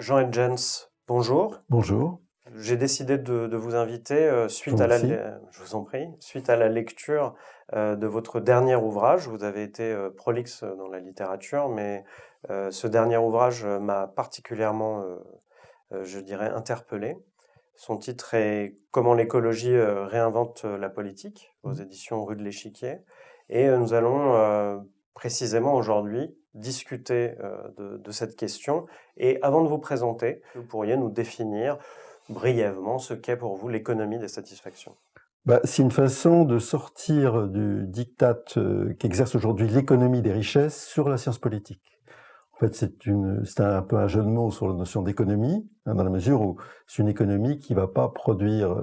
Jean Hedgens, bonjour. Bonjour, J'ai décidé de vous inviter je vous remercie. je vous en prie, suite à la lecture de votre dernier ouvrage. Vous avez été prolixe dans la littérature, mais ce dernier ouvrage m'a particulièrement, je dirais, interpellé. Son titre est Comment l'écologie réinvente la politique, aux éditions Rue de l'Échiquier. Et nous allons précisément aujourd'hui discuter de cette question. Et avant de vous présenter, vous pourriez nous définir brièvement ce qu'est pour vous l'économie des satisfactions. C'est une façon de sortir du diktat qu'exerce aujourd'hui l'économie des richesses sur la science politique. En fait, c'est un peu un jeu de mots sur la notion d'économie, dans la mesure où c'est une économie qui va pas produire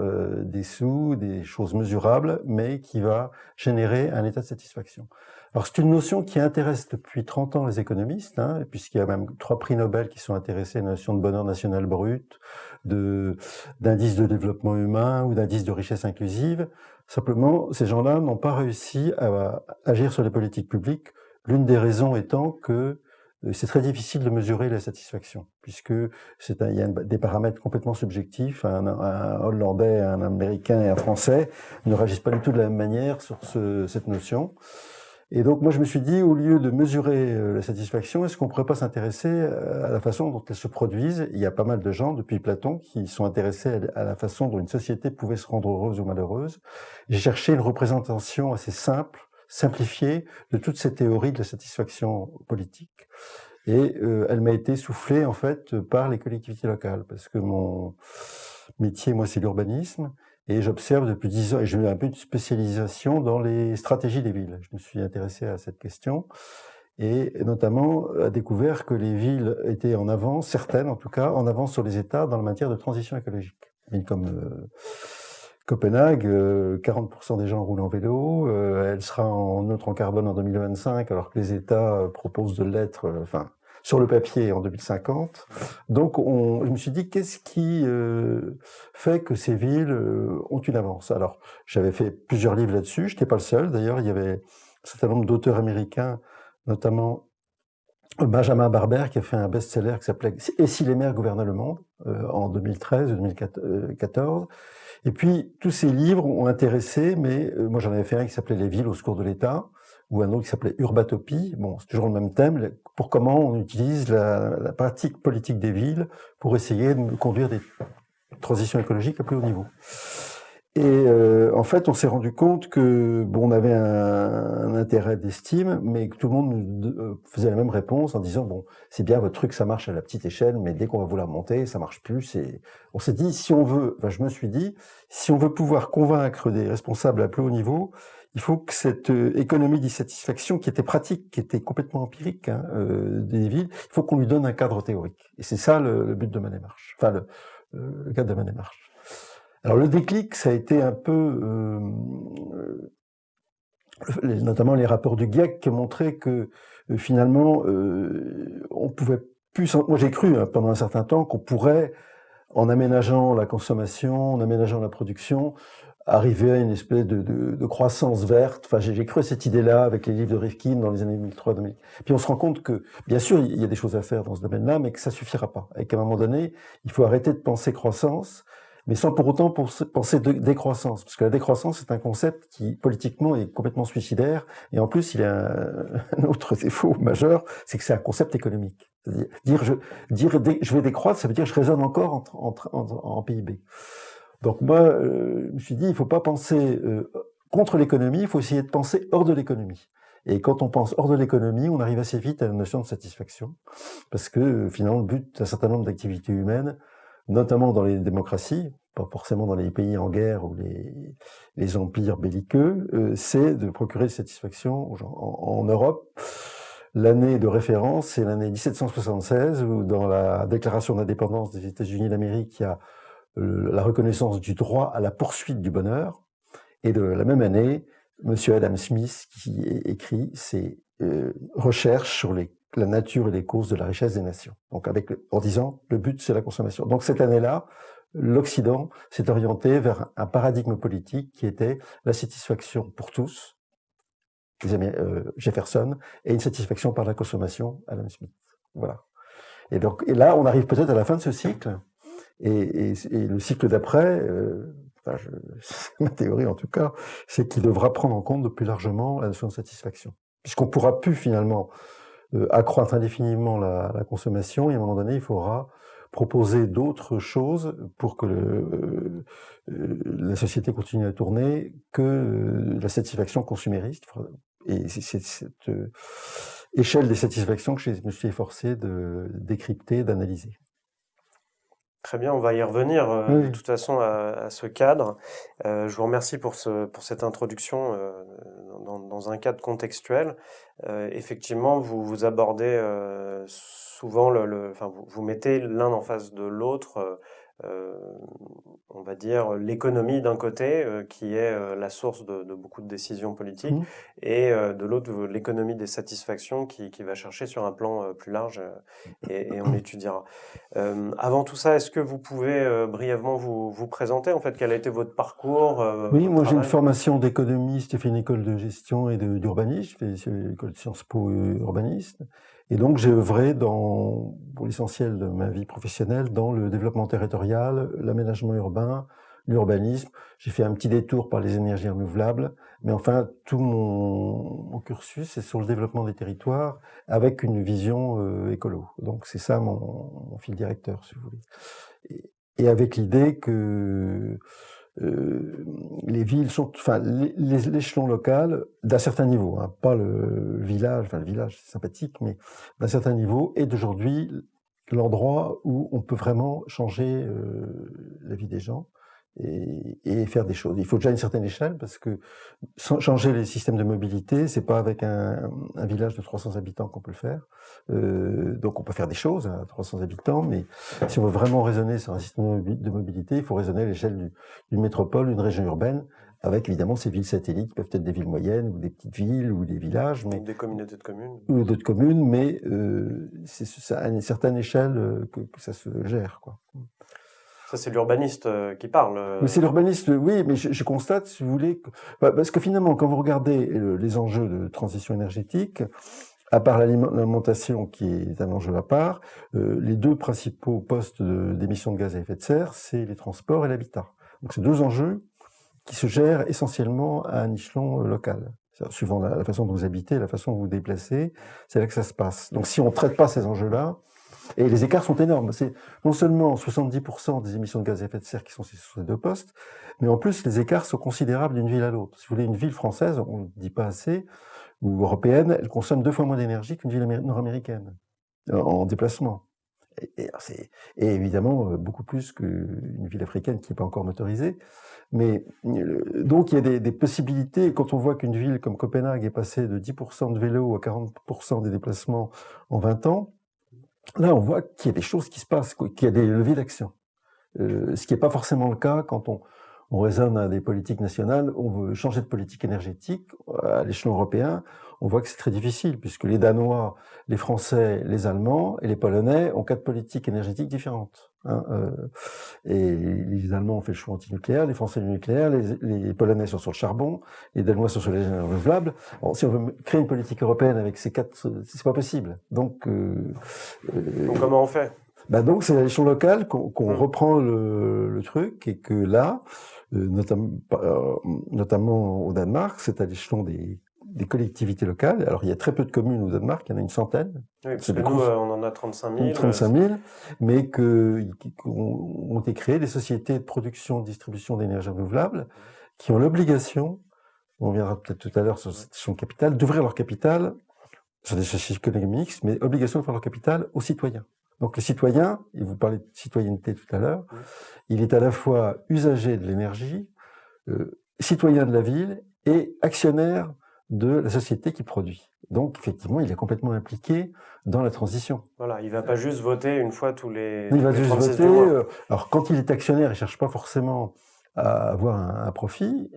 des sous, des choses mesurables, mais qui va générer un état de satisfaction. Alors, c'est une notion qui intéresse depuis 30 ans les économistes, puisqu'il y a même 3 prix Nobel qui sont intéressés à la notion de bonheur national brut, d'indice de développement humain ou d'indice de richesse inclusive. Simplement, ces gens-là n'ont pas réussi à agir sur les politiques publiques, l'une des raisons étant que c'est très difficile de mesurer la satisfaction, puisque il y a des paramètres complètement subjectifs. Un Hollandais, un Américain et un Français ne réagissent pas du tout de la même manière sur cette notion. Et donc moi je me suis dit, au lieu de mesurer la satisfaction, est-ce qu'on pourrait pas s'intéresser à la façon dont elle se produise? Il y a pas mal de gens, depuis Platon, qui sont intéressés à la façon dont une société pouvait se rendre heureuse ou malheureuse. J'ai cherché une représentation assez simple, simplifiée, de toutes ces théories de la satisfaction politique. Et elle m'a été soufflée en fait par les collectivités locales, parce que mon métier, moi, c'est l'urbanisme, et j'observe depuis 10 ans, et j'ai eu un peu une spécialisation dans les stratégies des villes. Je me suis intéressé à cette question, et notamment a découvert que les villes étaient en avance, certaines en tout cas, en avance sur les États dans la matière de transition écologique. Une comme Copenhague, 40% des gens roulent en vélo, elle sera en neutre en carbone en 2025, alors que les États proposent de l'être, sur le papier en 2050. Donc, je me suis dit, qu'est-ce qui fait que ces villes ont une avance? Alors, j'avais fait plusieurs livres là-dessus, je n'étais pas le seul. D'ailleurs, il y avait un certain nombre d'auteurs américains, notamment Benjamin Barber, qui a fait un best-seller qui s'appelait « Et si les maires gouvernaient le monde ?» en 2013 ou 2014. Et puis, tous ces livres ont intéressé, mais moi j'en avais fait un qui s'appelait « Les villes au secours de l'État », ou un autre qui s'appelait « Urbatopie ». Bon, c'est toujours le même thème, pour comment on utilise la pratique politique des villes pour essayer de conduire des transitions écologiques à plus haut niveau. Et en fait, on s'est rendu compte que on avait un intérêt d'estime, mais que tout le monde nous faisait la même réponse en disant c'est bien votre truc, ça marche à la petite échelle, mais dès qu'on va vouloir monter, ça marche plus. Et on s'est dit, je me suis dit, si on veut pouvoir convaincre des responsables à plus haut niveau, il faut que cette économie d'insatisfaction qui était pratique, qui était complètement empirique des villes, il faut qu'on lui donne un cadre théorique. Et c'est ça le but de ma démarche. Enfin, le cadre de ma démarche. Alors le déclic, ça a été un peu, notamment les rapports du GIEC qui ont montré que finalement, on pouvait plus. Moi j'ai cru pendant un certain temps qu'on pourrait, en aménageant la consommation, en aménageant la production, arriver à une espèce de croissance verte. Enfin, j'ai cru à cette idée-là avec les livres de Rifkin dans les années 2003-2000. Puis on se rend compte que, bien sûr, il y a des choses à faire dans ce domaine-là, mais que ça suffira pas. Et qu'à un moment donné, il faut arrêter de penser croissance, mais sans pour autant penser décroissance. Parce que la décroissance, c'est un concept qui, politiquement, est complètement suicidaire. Et en plus, il a un autre défaut majeur, c'est que c'est un concept économique. C'est-à-dire, je vais décroître, ça veut dire que je raisonne encore en PIB. Donc moi, je me suis dit, il ne faut pas penser contre l'économie, il faut essayer de penser hors de l'économie. Et quand on pense hors de l'économie, on arrive assez vite à la notion de satisfaction, parce que finalement, le but d'un certain nombre d'activités humaines, notamment dans les démocraties, pas forcément dans les pays en guerre ou les empires belliqueux, c'est de procurer satisfaction aux gens. En Europe, l'année de référence, c'est l'année 1776, où dans la déclaration d'indépendance des États-Unis d'Amérique, il y a la reconnaissance du droit à la poursuite du bonheur. Et de la même année, M. Adam Smith qui écrit ses recherches sur la nature et les causes de la richesse des nations. Donc en disant, le but, c'est la consommation. Donc cette année-là, l'Occident s'est orienté vers un paradigme politique qui était la satisfaction pour tous, Jefferson, et une satisfaction par la consommation, Adam Smith. Voilà. Et là, on arrive peut-être à la fin de ce cycle, et le cycle d'après, c'est ma théorie en tout cas, c'est qu'il devra prendre en compte de plus largement la notion de satisfaction. Puisqu'on ne pourra plus finalement accroître indéfiniment la consommation, et à un moment donné, il faudra proposer d'autres choses pour que la société continue à tourner que la satisfaction consumériste. Et c'est cette échelle des satisfactions que je me suis efforcé de décrypter, d'analyser. Très bien, on va y revenir de toute façon à ce cadre. Je vous remercie pour cette introduction dans un cadre contextuel. Effectivement, vous abordez souvent vous mettez l'un en face de l'autre, on va dire l'économie d'un côté, qui est la source de beaucoup de décisions politiques, et de l'autre l'économie des satisfactions qui va chercher sur un plan plus large, et on l'étudiera. Avant tout ça, est-ce que vous pouvez brièvement vous présenter en fait quel a été votre parcours? Oui, moi j'ai une formation d'économiste, j'ai fait une école de gestion et d'urbanisme, j'ai fait une école de Sciences Po urbaniste, et donc j'ai œuvré pour l'essentiel de ma vie professionnelle dans le développement territorial, l'aménagement urbain, l'urbanisme. J'ai fait un petit détour par les énergies renouvelables, mais enfin tout mon cursus est sur le développement des territoires avec une vision écolo. Donc c'est ça mon fil directeur, si vous voulez. Et avec l'idée que les villes sont, l'échelon local, d'un certain niveau, hein, pas le village, le village c'est sympathique, mais d'un certain niveau, est aujourd'hui l'endroit où on peut vraiment changer la vie des gens et faire des choses. Il faut déjà une certaine échelle parce que changer les systèmes de mobilité, c'est pas avec un village de 300 habitants qu'on peut le faire. Donc on peut faire des choses à 300 habitants, mais si on veut vraiment raisonner sur un système de mobilité, il faut raisonner à l'échelle d'une métropole, d'une région urbaine, avec évidemment ces villes satellites qui peuvent être des villes moyennes ou des petites villes ou des villages, mais des communautés de communes. Ou d'autres communes, mais c'est à une certaine échelle que ça se gère, quoi. Ça, c'est l'urbaniste qui parle. Mais c'est l'urbaniste, oui, mais je constate, si vous voulez, parce que finalement, quand vous regardez les enjeux de transition énergétique, à part l'alimentation qui est un enjeu à part, les deux principaux postes d'émissions de gaz à effet de serre, c'est les transports et l'habitat. Donc c'est deux enjeux qui se gèrent essentiellement à un échelon local. Suivant la façon dont vous habitez, la façon dont vous vous déplacez, c'est là que ça se passe. Donc si on ne traite pas ces enjeux-là, et les écarts sont énormes. C'est non seulement 70% des émissions de gaz à effet de serre qui sont sur ces deux postes, mais en plus, les écarts sont considérables d'une ville à l'autre. Si vous voulez, une ville française, on ne le dit pas assez, ou européenne, elle consomme 2 fois moins d'énergie qu'une ville nord-américaine en déplacement. Et évidemment, beaucoup plus qu'une ville africaine qui n'est pas encore motorisée. Mais donc, il y a des possibilités. Quand on voit qu'une ville comme Copenhague est passée de 10% de vélo à 40% des déplacements en 20 ans, là, on voit qu'il y a des choses qui se passent, qu'il y a des leviers d'action. Ce qui n'est pas forcément le cas quand on raisonne à des politiques nationales, on veut changer de politique énergétique à l'échelon européen, on voit que c'est très difficile, puisque les Danois, les Français, les Allemands et les Polonais ont 4 politiques énergétiques différentes. Hein, et les Allemands ont fait le choix anti-nucléaire, les Français le nucléaire, les Polonais sont sur le charbon, les Danois sont sur les énergies renouvelables. Alors, si on veut créer une politique européenne avec ces 4, c'est pas possible. Donc comment on fait? Donc c'est à l'échelon local qu'on reprend le truc, et que là, notamment au Danemark, c'est à l'échelon des collectivités locales. Alors il y a très peu de communes au Danemark, il y en a une centaine. Oui, parce que nous, on en a 35 000. 35 000, mais ont été créées des sociétés de production, de distribution d'énergie renouvelable qui ont l'obligation, on viendra peut-être tout à l'heure sur cette question de capital, d'ouvrir leur capital sur des sociétés économiques, mais obligation d'ouvrir leur capital aux citoyens. Donc le citoyen, et vous parlez de citoyenneté tout à l'heure, il est à la fois usager de l'énergie, citoyen de la ville et actionnaire de la société qui produit. Donc effectivement, il est complètement impliqué dans la transition. Voilà, il ne va pas juste voter une fois tous les. Il va juste voter. Alors quand il est actionnaire, il ne cherche pas forcément à avoir un profit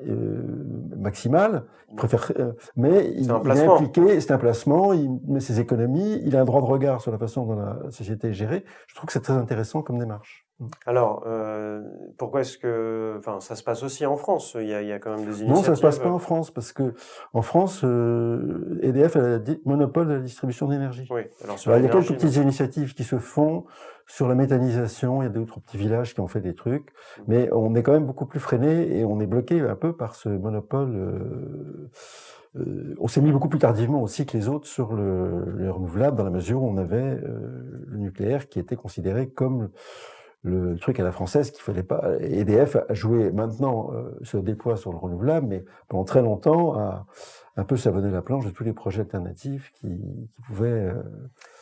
maximal, il préfère, mais il est impliqué, c'est un placement, il met ses économies, il a un droit de regard sur la façon dont la société est gérée. Je trouve que c'est très intéressant comme démarche. Alors, pourquoi est-ce que... Enfin, ça se passe aussi en France, il y a quand même des initiatives... Non, ça ne se passe pas en France, parce que en France, EDF a le monopole de la distribution d'énergie. Oui, alors sur Alors, il y a quelques l'énergie... petites initiatives qui se font sur la méthanisation, il y a d'autres petits villages qui ont fait des trucs, mais on est quand même beaucoup plus freiné et on est bloqué un peu par ce monopole. On s'est mis beaucoup plus tardivement aussi que les autres sur le renouvelable, dans la mesure où on avait le nucléaire qui était considéré comme le truc à la française qu'il fallait pas. EDF a joué maintenant, se déploie sur le renouvelable, mais pendant très longtemps a un peu savonné la planche de tous les projets alternatifs qui pouvaient...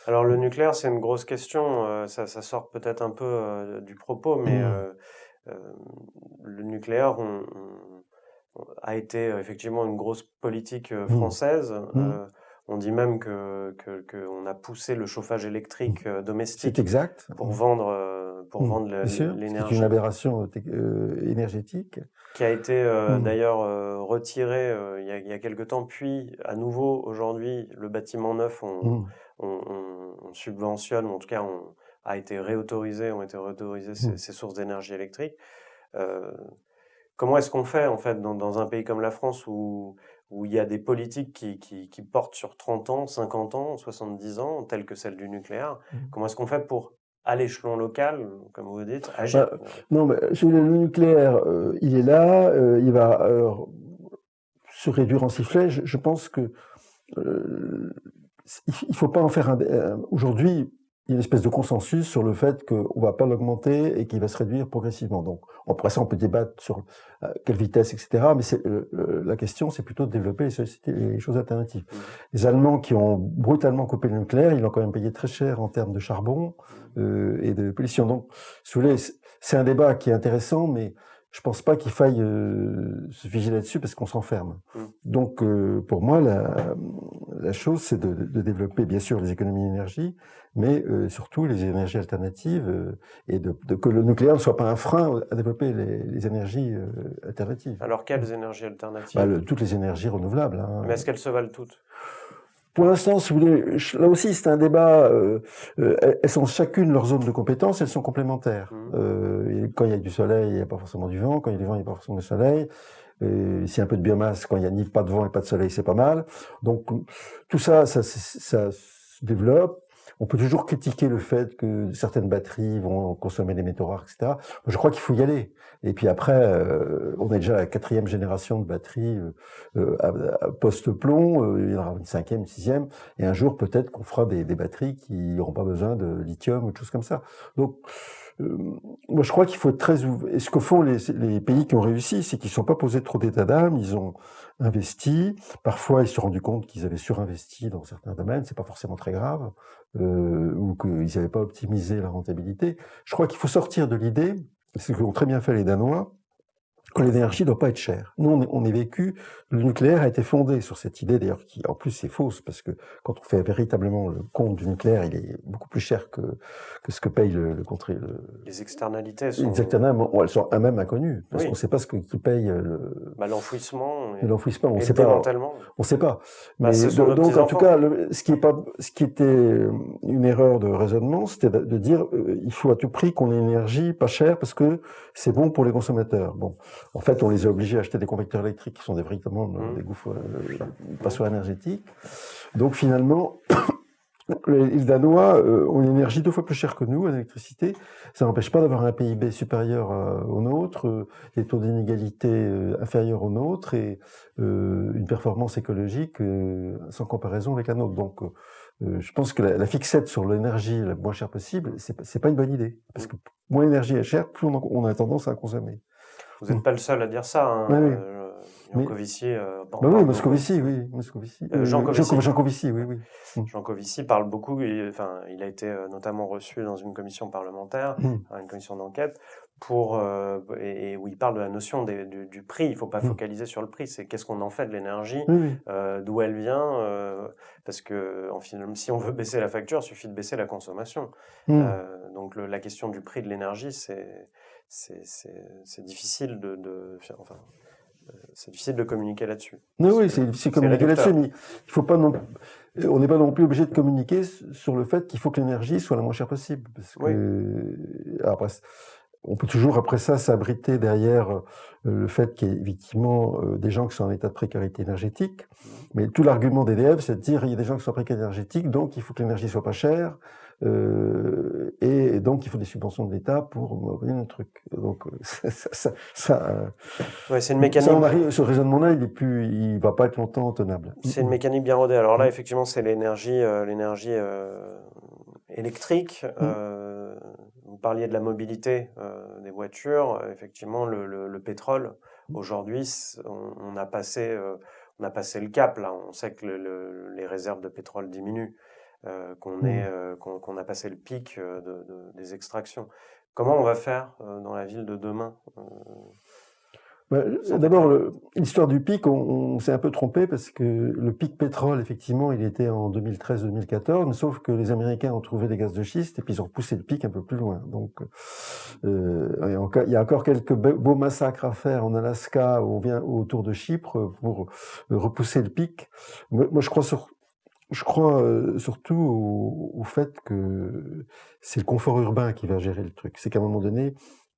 Alors le nucléaire, c'est une grosse question, ça sort peut-être un peu du propos, mais le nucléaire a été effectivement une grosse politique française. On dit même qu'on a poussé le chauffage électrique domestique C'est exact. pour vendre C'est l'énergie. une aberration énergétique. Qui a été d'ailleurs retiré il y a quelque temps, puis à nouveau aujourd'hui, le bâtiment neuf, on subventionne, ou en tout cas ont été réautorisées ces sources d'énergie électrique. Comment est-ce qu'on fait en fait dans un pays comme la France où il y a des politiques qui portent sur 30 ans, 50 ans, 70 ans, telles que celle du nucléaire? Comment est-ce qu'on fait pour, à l'échelon local, comme vous dites, agir? Non, mais le nucléaire, il est là, il va se réduire en sifflet. Je pense que il faut pas en faire aujourd'hui, il y a une espèce de consensus sur le fait qu'on ne va pas l'augmenter et qu'il va se réduire progressivement. Donc, après ça, on peut débattre sur quelle vitesse, etc. Mais la question, c'est plutôt de développer les choses alternatives. Les Allemands qui ont brutalement coupé le nucléaire, ils l'ont quand même payé très cher en termes de charbon et de pollution. Donc, si vous voulez, c'est un débat qui est intéressant, mais je pense pas qu'il faille se figer là-dessus parce qu'on s'enferme. Donc, pour moi, la chose, c'est de développer, bien sûr, les économies d'énergie, mais surtout les énergies alternatives et que le nucléaire ne soit pas un frein à développer les énergies alternatives. Alors, quelles énergies alternatives? Toutes les énergies renouvelables. Hein. Mais est-ce qu'elles se valent toutes? Pour l'instant, si vous voulez, là aussi, c'est un débat. Elles sont chacune leur zone de compétence, elles sont complémentaires. Quand il y a du soleil, il n'y a pas forcément du vent. Quand il y a du vent, il n'y a pas forcément du soleil. S'il y a un peu de biomasse, quand il n'y a ni pas de vent et pas de soleil, c'est pas mal. Donc, tout ça se développe. On peut toujours critiquer le fait que certaines batteries vont consommer des métaux rares, etc. Je crois qu'il faut y aller. Et puis après, on est déjà à la 4e génération de batteries post-plomb. Il y en aura une 5e, une 6e. Et un jour, peut-être qu'on fera des batteries qui n'auront pas besoin de lithium ou de choses comme ça. Donc, moi, je crois qu'il faut être très ouvert. Et ce que font les pays qui ont réussi, c'est qu'ils ne sont pas posés trop d'état d'âme. Ils ont investi. Parfois, ils se sont rendus compte qu'ils avaient surinvesti dans certains domaines. C'est pas forcément très grave. Ou qu'ils n'avaient pas optimisé la rentabilité. Je crois qu'il faut sortir de l'idée, c'est ce qu'ont très bien fait les Danois, que l'énergie ne doit pas être chère. Nous, on est vécu, le nucléaire a été fondé sur cette idée, d'ailleurs, qui en plus c'est fausse, parce que quand on fait véritablement le compte du nucléaire, il est beaucoup plus cher que ce que paye les externalités sont... Les externalités, elles sont même inconnues, parce qu'on ne sait pas ce qui paye l'enfouissement et l'enfouissement, le démantèlement. On ne sait pas. Mais donc, en tout cas, ce qui était une erreur de raisonnement, c'était de dire il faut à tout prix qu'on ait une énergie pas chère parce que c'est bon pour les consommateurs. Bon, en fait, on les a obligés à acheter des convecteurs électriques qui sont véritablement des gouffres, passoires énergétiques. Donc finalement, les Danois ont une énergie 2 fois plus chère que nous, en électricité. Ça n'empêche pas d'avoir un PIB supérieur au nôtre, des taux d'inégalité inférieurs aux nôtres et une performance écologique sans comparaison avec la nôtre. Donc, je pense que la fixette sur l'énergie la moins chère possible, c'est pas une bonne idée. Parce que moins l'énergie est chère, plus on a tendance à consommer. Vous n'êtes pas le seul à dire ça. Hein. Oui. Jancovici... oui, Moscovici, oui. Jancovici, oui. Jancovici parle beaucoup, il a été notamment reçu dans une commission parlementaire, une commission d'enquête, où il parle de la notion du prix. Il ne faut pas focaliser sur le prix, c'est qu'est-ce qu'on en fait de l'énergie, d'où elle vient, parce que si on veut baisser la facture, il suffit de baisser la consommation. Donc la question du prix de l'énergie, c'est difficile c'est difficile de communiquer là-dessus. Non, oui, c'est difficile de communiquer là-dessus, mais il faut pas on n'est pas non plus obligé de communiquer sur le fait qu'il faut que l'énergie soit la moins chère possible. Parce que, après, on peut toujours, après ça, s'abriter derrière le fait qu'il y ait effectivement des gens qui sont en état de précarité énergétique. Mais tout l'argument d'EDF, c'est de dire il y a des gens qui sont en précarité énergétique, donc il faut que l'énergie soit pas chère, et donc il faut des subventions de l'État pour mobiliser le truc. Donc c'est une mécanique. Ce raisonnement-là, il va pas être longtemps tenable. C'est une mécanique bien rodée. Alors là, effectivement, c'est l'énergie électrique. Vous parliez de la mobilité des voitures. Effectivement, le pétrole, aujourd'hui, on a passé le cap. Là, on sait que les réserves de pétrole diminuent, qu'on a passé le pic des extractions. Comment on va faire dans la ville de demain D'abord, l'histoire du pic, on s'est un peu trompé parce que le pic pétrole, effectivement, il était en 2013-2014, sauf que les Américains ont trouvé des gaz de schiste et puis ils ont repoussé le pic un peu plus loin. Donc, il y a encore quelques beaux massacres à faire en Alaska ou autour de Chypre pour repousser le pic. Moi, je crois surtout au fait que c'est le confort urbain qui va gérer le truc. C'est qu'à un moment donné,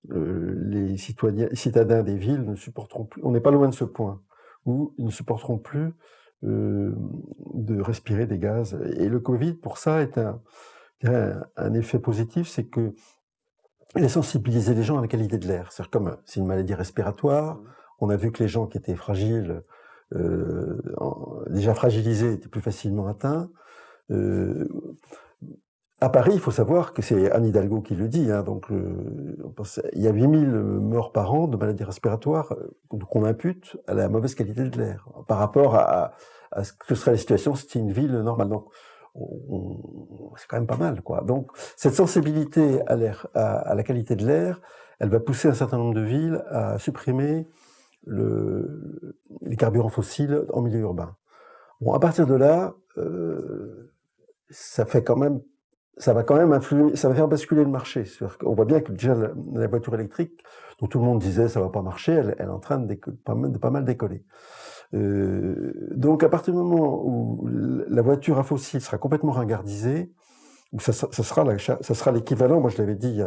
les citadins des villes ne supporteront plus, on n'est pas loin de ce point, où ils ne supporteront plus de respirer des gaz. Et le Covid, pour ça, est un effet positif, c'est que il a sensibilisé les gens à la qualité de l'air. C'est-à-dire comme c'est une maladie respiratoire, on a vu que les gens qui étaient fragiles, déjà fragilisés, étaient plus facilement atteints. À Paris, il faut savoir que c'est Anne Hidalgo qui le dit, hein, donc il y a 8000 morts par an de maladies respiratoires qu'on impute à la mauvaise qualité de l'air, par rapport à ce que serait la situation si c'était une ville normale. Donc, c'est quand même pas mal, quoi. Donc, cette sensibilité à l'air, à la qualité de l'air, elle va pousser un certain nombre de villes à supprimer les carburants fossiles en milieu urbain. Bon, à partir de là, ça va quand même influer, ça va faire basculer le marché. On voit bien que déjà la voiture électrique, dont tout le monde disait ça va pas marcher, elle est en train de pas mal décoller. Donc à partir du moment où la voiture à fossile sera complètement ringardisée, où ça sera l'équivalent, moi je l'avais dit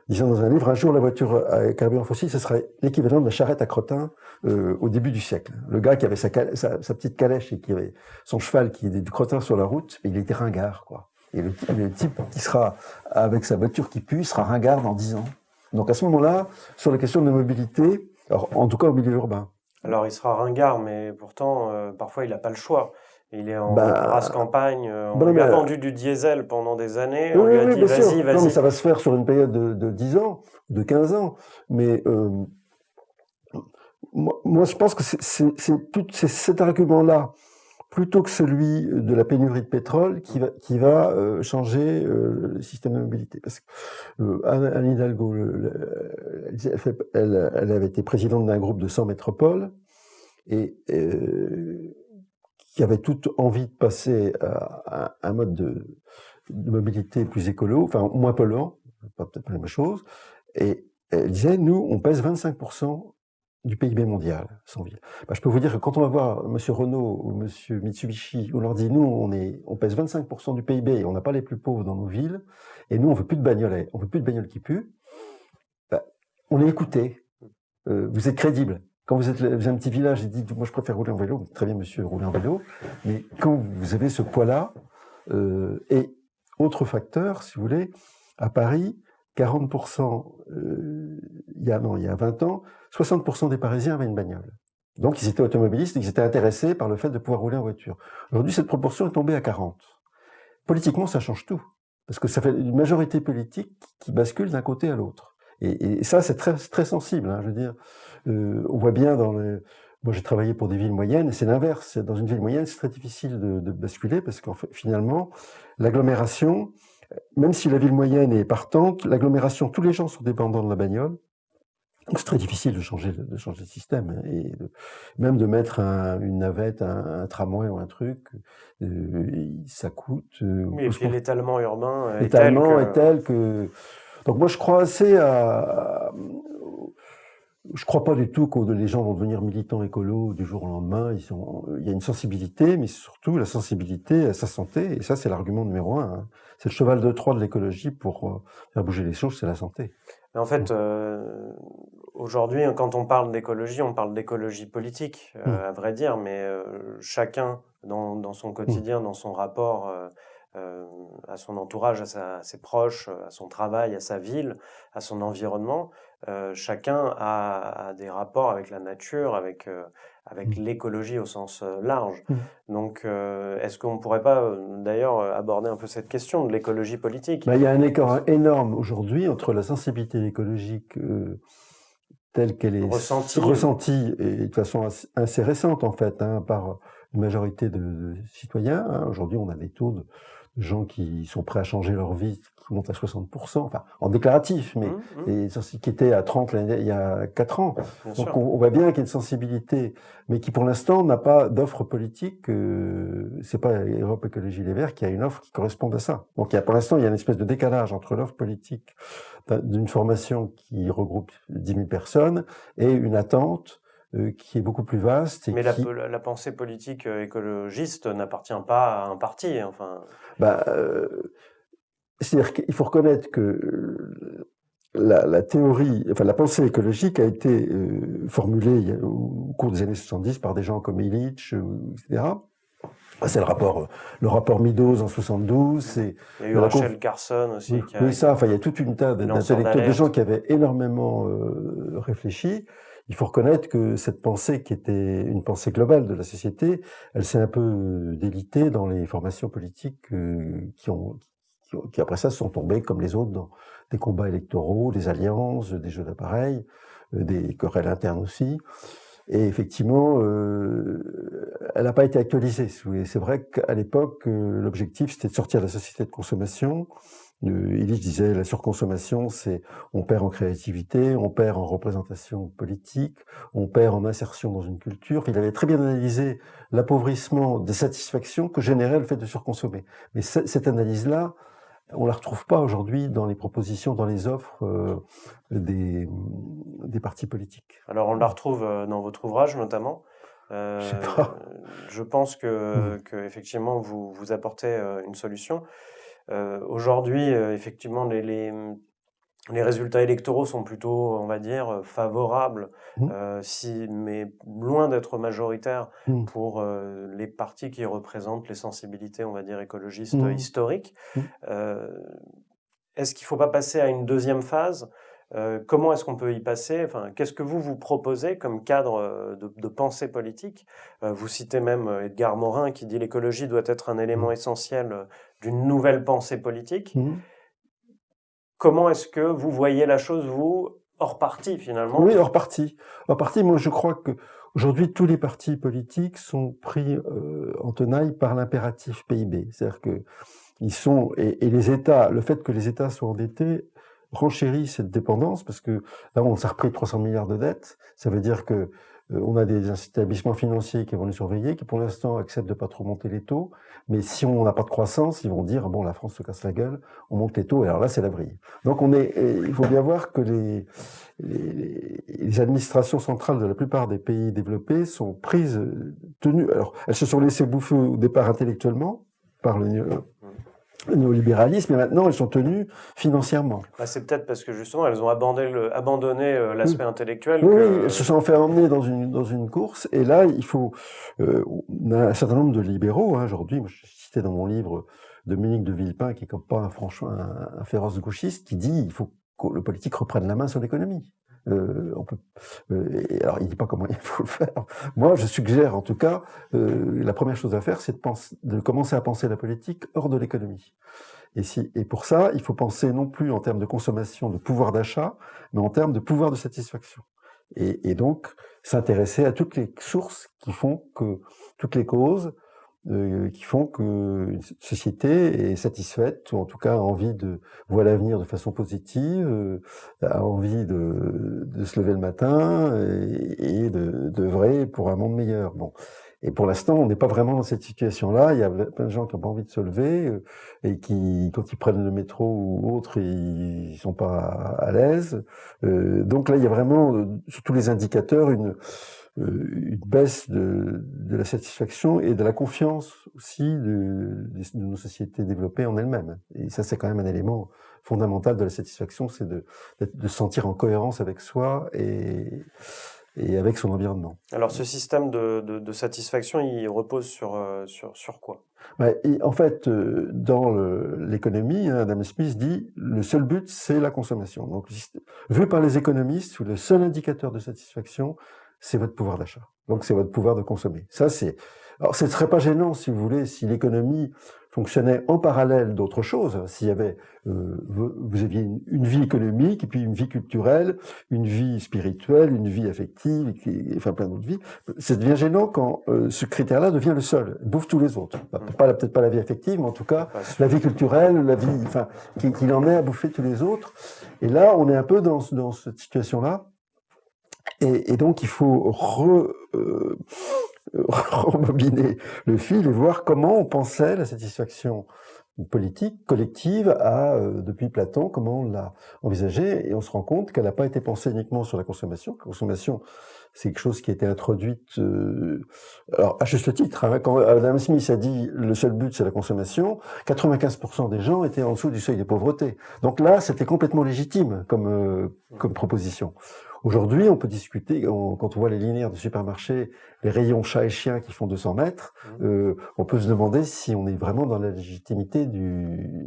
disons dans un livre, un jour la voiture à carburant fossile, ce sera l'équivalent de la charrette à crottin au début du siècle. Le gars qui avait sa petite calèche et qui avait son cheval qui était du crottin sur la route, il était ringard, quoi. Et le type qui sera avec sa voiture qui pue sera ringard dans 10 ans. Donc à ce moment-là, sur la question de la mobilité, alors, en tout cas au milieu urbain. Alors il sera ringard, mais pourtant, parfois il n'a pas le choix. Il est en race campagne. On lui a vendu du diesel pendant des années. On lui a dit vas-y. Non, mais ça va se faire sur une période de 10 ans, de 15 ans. Mais moi, je pense que c'est cet argument-là, plutôt que celui de la pénurie de pétrole, qui va changer le système de mobilité. Parce que Anne Hidalgo, elle avait été présidente d'un groupe de 100 métropoles et qui avait toute envie de passer à un mode de mobilité plus écolo, enfin moins polluant, peut-être pas la même chose. Et elle disait, nous, on pèse 25% du PIB mondial, sans ville. Je peux vous dire que quand on va voir M. Renault ou M. Mitsubishi, on leur dit, nous, on pèse 25% du PIB et on n'a pas les plus pauvres dans nos villes, et nous, on veut plus de bagnoles, on veut plus de bagnoles qui puent. On est écouté. Vous êtes crédible. Quand vous êtes un petit village et dites, moi, je préfère rouler en vélo, très bien, monsieur, rouler en vélo, mais quand vous avez ce poids-là, et autre facteur, si vous voulez, à Paris, 40%, il y a 20 ans, 60% des Parisiens avaient une bagnole. Donc, ils étaient automobilistes et ils étaient intéressés par le fait de pouvoir rouler en voiture. Aujourd'hui, cette proportion est tombée à 40. Politiquement, ça change tout. Parce que ça fait une majorité politique qui bascule d'un côté à l'autre. Et ça, c'est très, très sensible, hein, je veux dire. On voit bien moi, j'ai travaillé pour des villes moyennes, et c'est l'inverse. Dans une ville moyenne, c'est très difficile de basculer, parce qu'en fait, finalement, l'agglomération, même si la ville moyenne est partante, l'agglomération, tous les gens sont dépendants de la bagnole. Donc c'est très difficile de changer le système, et même de mettre une navette, un tramway ou un truc, ça coûte. Oui, et puis l'étalement urbain est tel que. Donc moi je crois assez je crois pas du tout que les gens vont devenir militants écolos du jour au lendemain. Il y a une sensibilité, mais surtout la sensibilité à sa santé. Et ça, c'est l'argument numéro un, hein. C'est le cheval de Troie de l'écologie pour faire bouger les choses, c'est la santé. Mais en fait, aujourd'hui, quand on parle d'écologie politique, à vrai dire, mais chacun dans son quotidien, dans son rapport à son entourage, à ses proches, à son travail, à sa ville, à son environnement, chacun a des rapports avec la nature, avec l'écologie au sens large. Donc, est-ce qu'on ne pourrait pas d'ailleurs aborder un peu cette question de l'écologie politique? Il y a un écart énorme aujourd'hui entre la sensibilité écologique telle qu'elle est ressentie et de façon assez récente en fait, hein, par une majorité de citoyens. Hein. Aujourd'hui, on a des taux de gens qui sont prêts à changer leur vie qui montent à 60%, enfin en déclaratif, mais qui étaient à 30 il y a 4 ans. Donc on voit bien qu'il y a une sensibilité, mais qui pour l'instant n'a pas d'offre politique. C'est pas Europe Écologie Les Verts qui a une offre qui corresponde à ça. Donc pour l'instant, il y a une espèce de décalage entre l'offre politique d'une formation qui regroupe 10 000 personnes et une attente qui est beaucoup plus vaste. Mais la pensée politique écologiste n'appartient pas à un parti, enfin. C'est-à-dire qu'il faut reconnaître que la théorie, enfin la pensée écologique a été formulée au cours des années 70 par des gens comme Illich, etc. C'est le rapport Meadows en 72. Il y a eu Rachel Carson aussi. Oui, il y a toute une tas d'intellectuels, de gens qui avaient énormément réfléchi. Il faut reconnaître que cette pensée, qui était une pensée globale de la société, elle s'est un peu délitée dans les formations politiques qui après ça sont tombées comme les autres dans des combats électoraux, des alliances, des jeux d'appareils, des querelles internes aussi. Et effectivement, elle n'a pas été actualisée. C'est vrai qu'à l'époque, l'objectif, c'était de sortir de la société de consommation. Illich disait la surconsommation, c'est on perd en créativité, on perd en représentation politique, on perd en insertion dans une culture. Enfin, il avait très bien analysé l'appauvrissement des satisfactions que générait le fait de surconsommer. Mais cette analyse-là, on la retrouve pas aujourd'hui dans les propositions, dans les offres des partis politiques. Alors on la retrouve dans votre ouvrage notamment. Je sais pas. Je pense que effectivement vous apportez une solution. Aujourd'hui, effectivement, les résultats électoraux sont plutôt, on va dire, favorables, mais loin d'être majoritaires pour les partis qui représentent les sensibilités, on va dire, écologistes historiques. Est-ce qu'il ne faut pas passer à une deuxième phase ? Comment est-ce qu'on peut y passer ? Enfin, qu'est-ce que vous proposez comme cadre de pensée politique ? Vous citez même Edgar Morin qui dit « l'écologie doit être un élément essentiel d'une nouvelle pensée politique ». Comment est-ce que vous voyez la chose, vous, hors parti, finalement ? Oui, hors parti. Hors parti, moi, je crois qu'aujourd'hui, tous les partis politiques sont pris en tenaille par l'impératif PIB. C'est-à-dire que ils sont, et les États, le fait que les États soient endettés renchérit cette dépendance, parce que là, on s'est repris 300 milliards de dettes. Ça veut dire que on a des établissements financiers qui vont les surveiller, qui pour l'instant acceptent de pas trop monter les taux. Mais si on n'a pas de croissance, ils vont dire, bon, la France se casse la gueule, on monte les taux, et alors là, c'est la vrille. Donc il faut bien voir que les administrations centrales de la plupart des pays développés sont tenues, alors elles se sont laissées bouffer au départ intellectuellement par le néolibéralisme, et maintenant elles sont tenues financièrement. C'est peut-être parce que justement elles ont abandonné l'aspect intellectuel. Oui, elles se sont fait emmener dans une course, et là il faut... on a un certain nombre de libéraux, hein, aujourd'hui, moi, je citais dans mon livre Dominique de Villepin, qui est comme pas un féroce gauchiste, qui dit il faut que le politique reprenne la main sur l'économie. Alors il dit pas comment il faut le faire. Moi, je suggère en tout cas, la première chose à faire, c'est de commencer à penser la politique hors de l'économie. Et pour ça, il faut penser non plus en termes de consommation, de pouvoir d'achat, mais en termes de pouvoir de satisfaction. Et donc s'intéresser à toutes les sources qui font que, toutes les causes qui font qu'une société est satisfaite, ou en tout cas a envie voit l'avenir de façon positive, a envie de se lever le matin et d'œuvrer pour un monde meilleur. Bon. Et pour l'instant, on n'est pas vraiment dans cette situation-là. Il y a plein de gens qui n'ont pas envie de se lever et qui, quand ils prennent le métro ou autre, ils sont pas à l'aise. Donc là, il y a vraiment, sur tous les indicateurs, une baisse de la satisfaction et de la confiance aussi de nos sociétés développées en elles-mêmes. Et ça, c'est quand même un élément fondamental de la satisfaction, c'est de se sentir en cohérence avec soi et avec son environnement. Alors, ce système de satisfaction, il repose sur quoi? Et en fait, dans l'économie, Adam Smith dit le seul but, c'est la consommation. Donc, vu par les économistes, le seul indicateur de satisfaction, c'est votre pouvoir d'achat. Donc, c'est votre pouvoir de consommer. Ça, c'est. Alors, ce ne serait pas gênant, si vous voulez, si l'économie fonctionnait en parallèle d'autres choses. S'il y avait, vous aviez une vie économique, et puis une vie culturelle, une vie spirituelle, une vie affective, enfin plein d'autres vies. Ça devient gênant quand ce critère-là devient le seul, bouffe tous les autres. Peut-être pas la vie affective, mais en tout cas la vie culturelle, la vie, enfin, qu'il en est à bouffer tous les autres. Et là, on est un peu dans cette situation-là. Et donc, il faut rembobiner le fil et voir comment on pensait la satisfaction politique, collective, depuis Platon, comment on l'a envisagée, et on se rend compte qu'elle n'a pas été pensée uniquement sur la consommation. La consommation, c'est quelque chose qui a été introduite, alors à juste titre, hein, quand Adam Smith a dit le seul but c'est la consommation, 95% des gens étaient en dessous du seuil de pauvreté. Donc là, c'était complètement légitime comme proposition. Aujourd'hui, on peut discuter, quand on voit les linéaires de supermarchés, les rayons chats et chiens qui font 200 mètres, on peut se demander si on est vraiment dans la légitimité de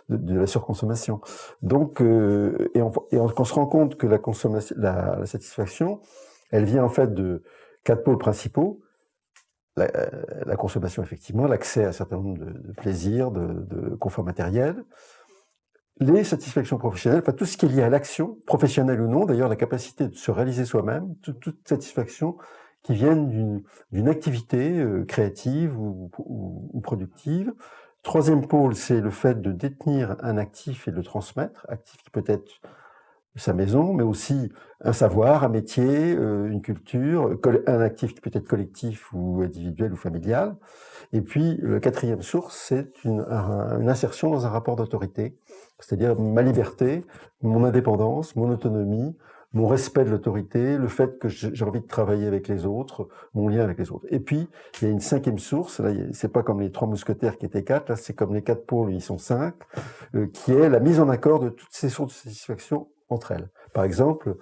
la surconsommation. Donc, on se rend compte que la satisfaction, elle vient en fait de 4 pôles principaux. La consommation, effectivement, l'accès à un certain nombre de plaisirs, de confort matériel, les satisfactions professionnelles, enfin tout ce qui est lié à l'action, professionnelle ou non, d'ailleurs la capacité de se réaliser soi-même, toute satisfaction qui viennent d'une activité créative ou productive. Troisième pôle, c'est le fait de détenir un actif et de le transmettre, actif qui peut être sa maison, mais aussi un savoir, un métier, une culture, un actif qui peut être collectif ou individuel ou familial. Et puis, la quatrième source, c'est une insertion dans un rapport d'autorité, c'est-à-dire ma liberté, mon indépendance, mon autonomie, mon respect de l'autorité, le fait que j'ai envie de travailler avec les autres, mon lien avec les autres. Et puis, il y a une cinquième source, là, c'est pas comme les 3 mousquetaires qui étaient 4, là, c'est comme les 4 pôles, ils sont 5, qui est la mise en accord de toutes ces sources de satisfaction entre elles. Par exemple,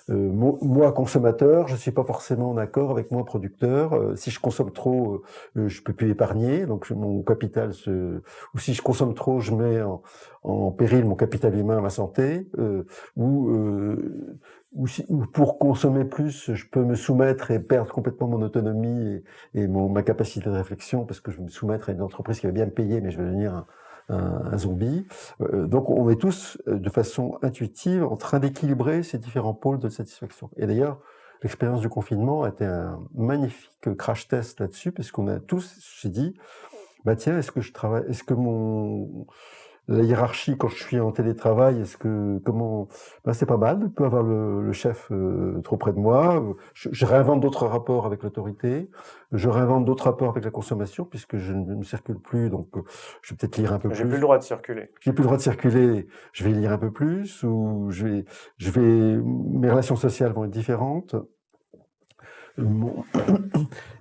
moi, consommateur, je suis pas forcément en accord avec moi, producteur. Si je consomme trop, je peux plus épargner, donc mon capital ou si je consomme trop, je mets en péril mon capital humain, ma santé. Ou pour consommer plus, je peux me soumettre et perdre complètement mon autonomie et ma capacité de réflexion, parce que je vais me soumettre à une entreprise qui va bien me payer, mais je vais devenir un zombie. Donc on est tous, de façon intuitive, en train d'équilibrer ces différents pôles de satisfaction. Et d'ailleurs, l'expérience du confinement a été un magnifique crash test là-dessus, parce qu'on a tous, j'ai dit, bah tiens, est-ce que la hiérarchie, quand je suis en télétravail, c'est pas mal, je peux avoir le chef trop près de moi, je réinvente d'autres rapports avec l'autorité, je réinvente d'autres rapports avec la consommation, puisque je ne circule plus, donc je vais peut-être lire un peu plus. J'ai plus le droit de circuler. J'ai plus le droit de circuler, je vais lire un peu plus, ou mes relations sociales vont être différentes.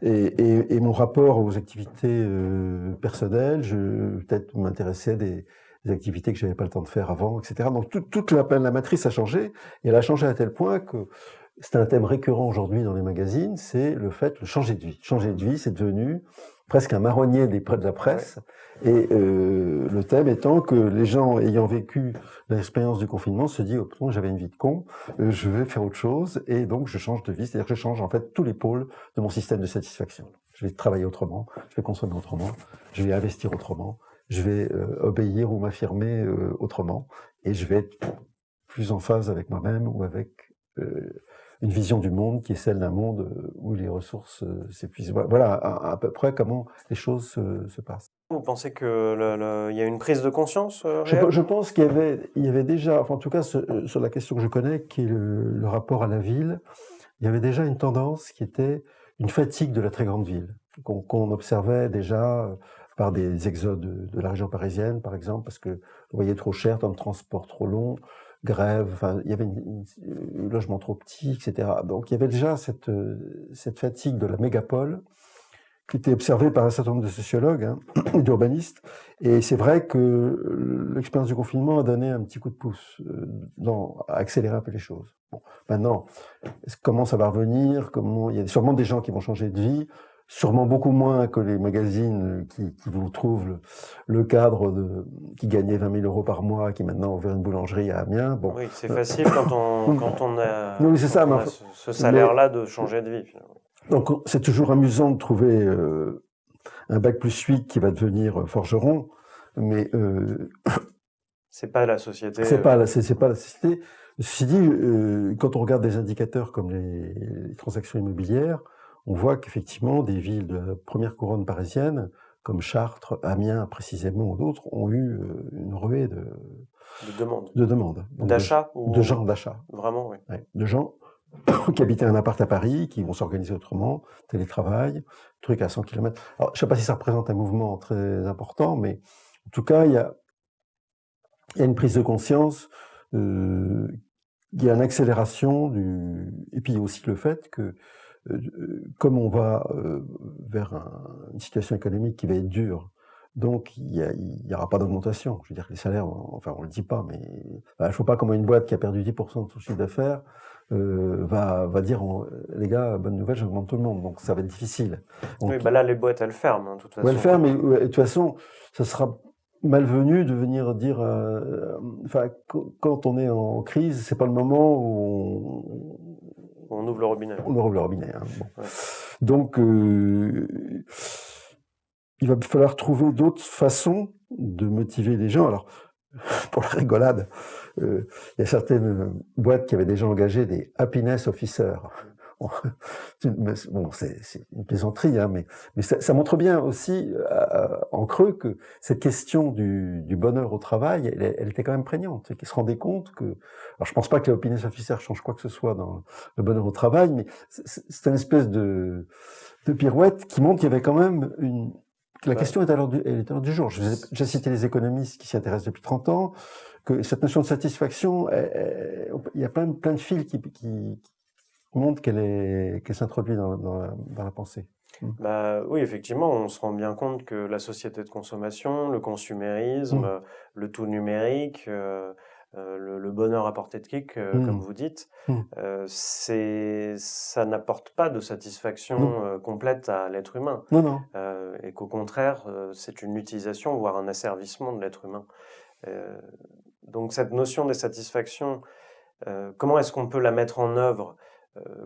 Et mon rapport aux activités personnelles, je vais peut-être m'intéresser à des activités que j'avais pas le temps de faire avant, etc. Donc toute la matrice a changé, et elle a changé à tel point que c'est un thème récurrent aujourd'hui dans les magazines, c'est le fait de changer de vie. Changer de vie, c'est devenu presque un marronnier de la presse, et le thème étant que les gens ayant vécu l'expérience du confinement se disent « Oh, putain, j'avais une vie de con, je vais faire autre chose », et donc je change de vie, c'est-à-dire que je change en fait tous les pôles de mon système de satisfaction. Je vais travailler autrement, je vais consommer autrement, je vais investir autrement, je vais obéir ou m'affirmer autrement, et je vais être plus en phase avec moi-même ou avec une vision du monde qui est celle d'un monde où les ressources s'épuisent. Voilà à peu près comment les choses se passent. Vous pensez qu'il y a une prise de conscience réelle ? Je pense qu'il y avait déjà, enfin, en tout cas sur la question que je connais, qui est le rapport à la ville, il y avait déjà une tendance qui était une fatigue de la très grande ville qu'on observait déjà par des exodes de la région parisienne, par exemple, parce que le loyer trop cher, temps de transport trop long, grève, enfin, il y avait un logement trop petit, etc. Donc il y avait déjà cette fatigue de la mégapole qui était observée par un certain nombre de sociologues, hein, d'urbanistes. Et c'est vrai que l'expérience du confinement a donné un petit coup de pouce à accélérer un peu les choses. Bon, maintenant, comment ça va revenir? Il y a sûrement des gens qui vont changer de vie, sûrement beaucoup moins que les magazines qui vous trouvent le cadre qui gagnait 20 000 euros par mois, qui maintenant a ouvert une boulangerie à Amiens. Bon. Oui, c'est facile quand on a, oui, c'est ça, ce salaire-là de changer de vie. Finalement. Donc c'est toujours amusant de trouver un bac plus 8 qui va devenir forgeron, mais c'est pas la société. C'est pas la société. Ceci dit, quand on regarde des indicateurs comme les transactions immobilières, on voit qu'effectivement des villes de la première couronne parisienne, comme Chartres, Amiens précisément ou d'autres, ont eu une ruée de demandes. D'achat de gens d'achat. Vraiment, oui. Ouais, de gens qui habitaient un appart à Paris, qui vont s'organiser autrement, télétravail, truc à 100 km. Alors, je ne sais pas si ça représente un mouvement très important, mais en tout cas, il y a une prise de conscience, il y a une accélération et puis aussi le fait que comme on va vers une situation économique qui va être dure, donc il y aura pas d'augmentation. Je veux dire que les salaires, enfin on le dit pas, mais je ne vois pas comment une boîte qui a perdu 10% de son chiffre d'affaires va dire les gars, bonne nouvelle, j'augmente tout le monde. Donc ça va être difficile. Donc, oui, là les boîtes elles ferment, hein, de toute façon. Elles ferment, mais de toute façon, ça sera malvenu de venir dire, quand on est en crise, c'est pas le moment où on ouvre le robinet. On ouvre le robinet. Hein. Bon. Ouais. Donc, il va falloir trouver d'autres façons de motiver les gens. Alors, pour la rigolade, il y a certaines boîtes qui avaient déjà engagé des happiness officers. Bon, c'est une plaisanterie, hein, mais ça montre bien aussi en creux que cette question du bonheur au travail, elle était quand même prégnante, et qu'ils se rendaient compte que, alors je pense pas que les happiness officers changent quoi que ce soit dans le bonheur au travail, mais c'est une espèce de pirouette qui montre qu'il y avait quand même que la question est à l'heure du jour. J'ai cité les économistes qui s'y intéressent depuis 30 ans, que cette notion de satisfaction, il y a plein de fils qui montre qu'elle s'introduit dans la pensée. Oui, effectivement, on se rend bien compte que la société de consommation, le consumérisme, le tout numérique, le bonheur à portée de clic, comme vous dites, ça n'apporte pas de satisfaction complète à l'être humain. Non. Et qu'au contraire, c'est une utilisation, voire un asservissement de l'être humain. Donc cette notion de satisfaction, comment est-ce qu'on peut la mettre en œuvre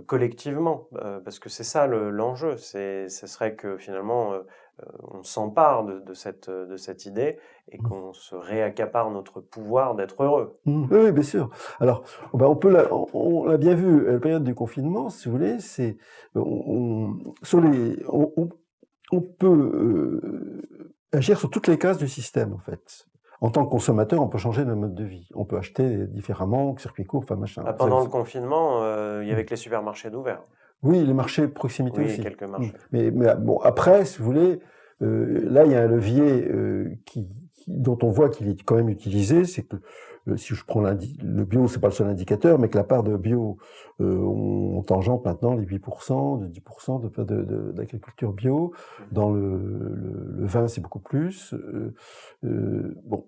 collectivement, parce que c'est ça l'enjeu, ce serait que finalement on s'empare de cette idée et qu'on se réaccapare notre pouvoir d'être heureux. Oui, bien sûr. Alors, on l'a bien vu, la période du confinement, si vous voulez, on peut agir sur toutes les cases du système, en fait. En tant que consommateur, on peut changer notre mode de vie. On peut acheter différemment, circuit court, enfin machin. Pendant le confinement, il y avait que les supermarchés d'ouvert. Oui, les marchés de proximité aussi. Oui, quelques marchés. Mais bon, après, si vous voulez, là, il y a un levier dont on voit qu'il est quand même utilisé, c'est que si je prends le bio, c'est pas le seul indicateur, mais que la part de bio, on tangente maintenant les 8%, de 10% d'agriculture bio. Dans le vin, c'est beaucoup plus. Bon.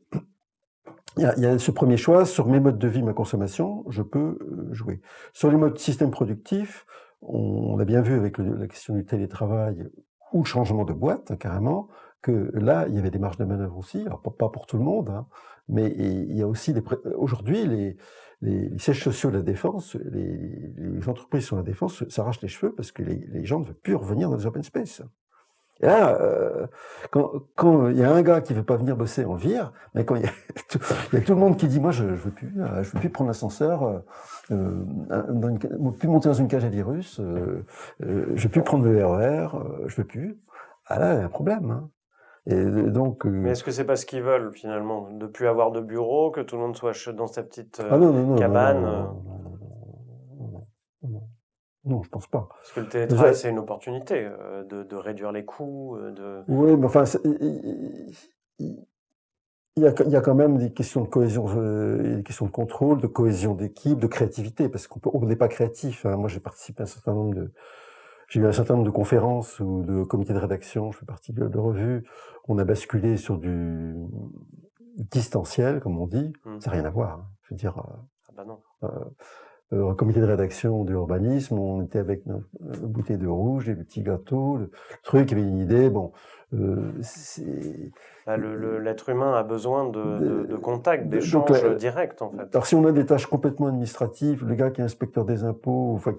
Il y a ce premier choix, sur mes modes de vie, ma consommation, je peux jouer. Sur les modes système productif, on a bien vu avec la question du télétravail ou le changement de boîte, hein, carrément, que là, il y avait des marges de manœuvre aussi, alors pas pour tout le monde, hein, mais il y a aussi aujourd'hui les sièges sociaux de la Défense, les entreprises sur la Défense s'arrachent les cheveux parce que les gens ne veulent plus revenir dans les open space. Et là, quand il y a un gars qui veut pas venir bosser, on le vire. Mais quand il y a tout le monde qui dit, moi, je veux plus prendre l'ascenseur, plus monter dans une cage à virus, je veux plus prendre le RER, je veux plus. Ah là, il y a un problème. Hein. Et donc. Mais est-ce que c'est pas ce qu'ils veulent finalement, de plus avoir de bureau, que tout le monde soit dans sa petite cabane? Non. Non, je pense pas. Parce que le télétravail, Déjà, c'est une opportunité de réduire les coûts, oui, mais enfin, il y a quand même des questions de cohésion, des questions de contrôle, de cohésion d'équipe, de créativité, parce on n'est pas créatif, hein. Moi, j'ai eu un certain nombre de conférences ou de comités de rédaction, je fais partie de revues. On a basculé sur du distanciel, comme on dit. Ça n'a rien à voir, hein. Je veux dire, Ah bah non. comité de rédaction d'urbanisme, on était avec nos bouteilles de rouge, des petits gâteaux, le truc, il y avait une idée, bon, Bah, l'être humain a besoin de contact, donc, d'échanges directs, en fait. alors si on a des tâches complètement administratives, le gars qui est inspecteur des impôts, enfin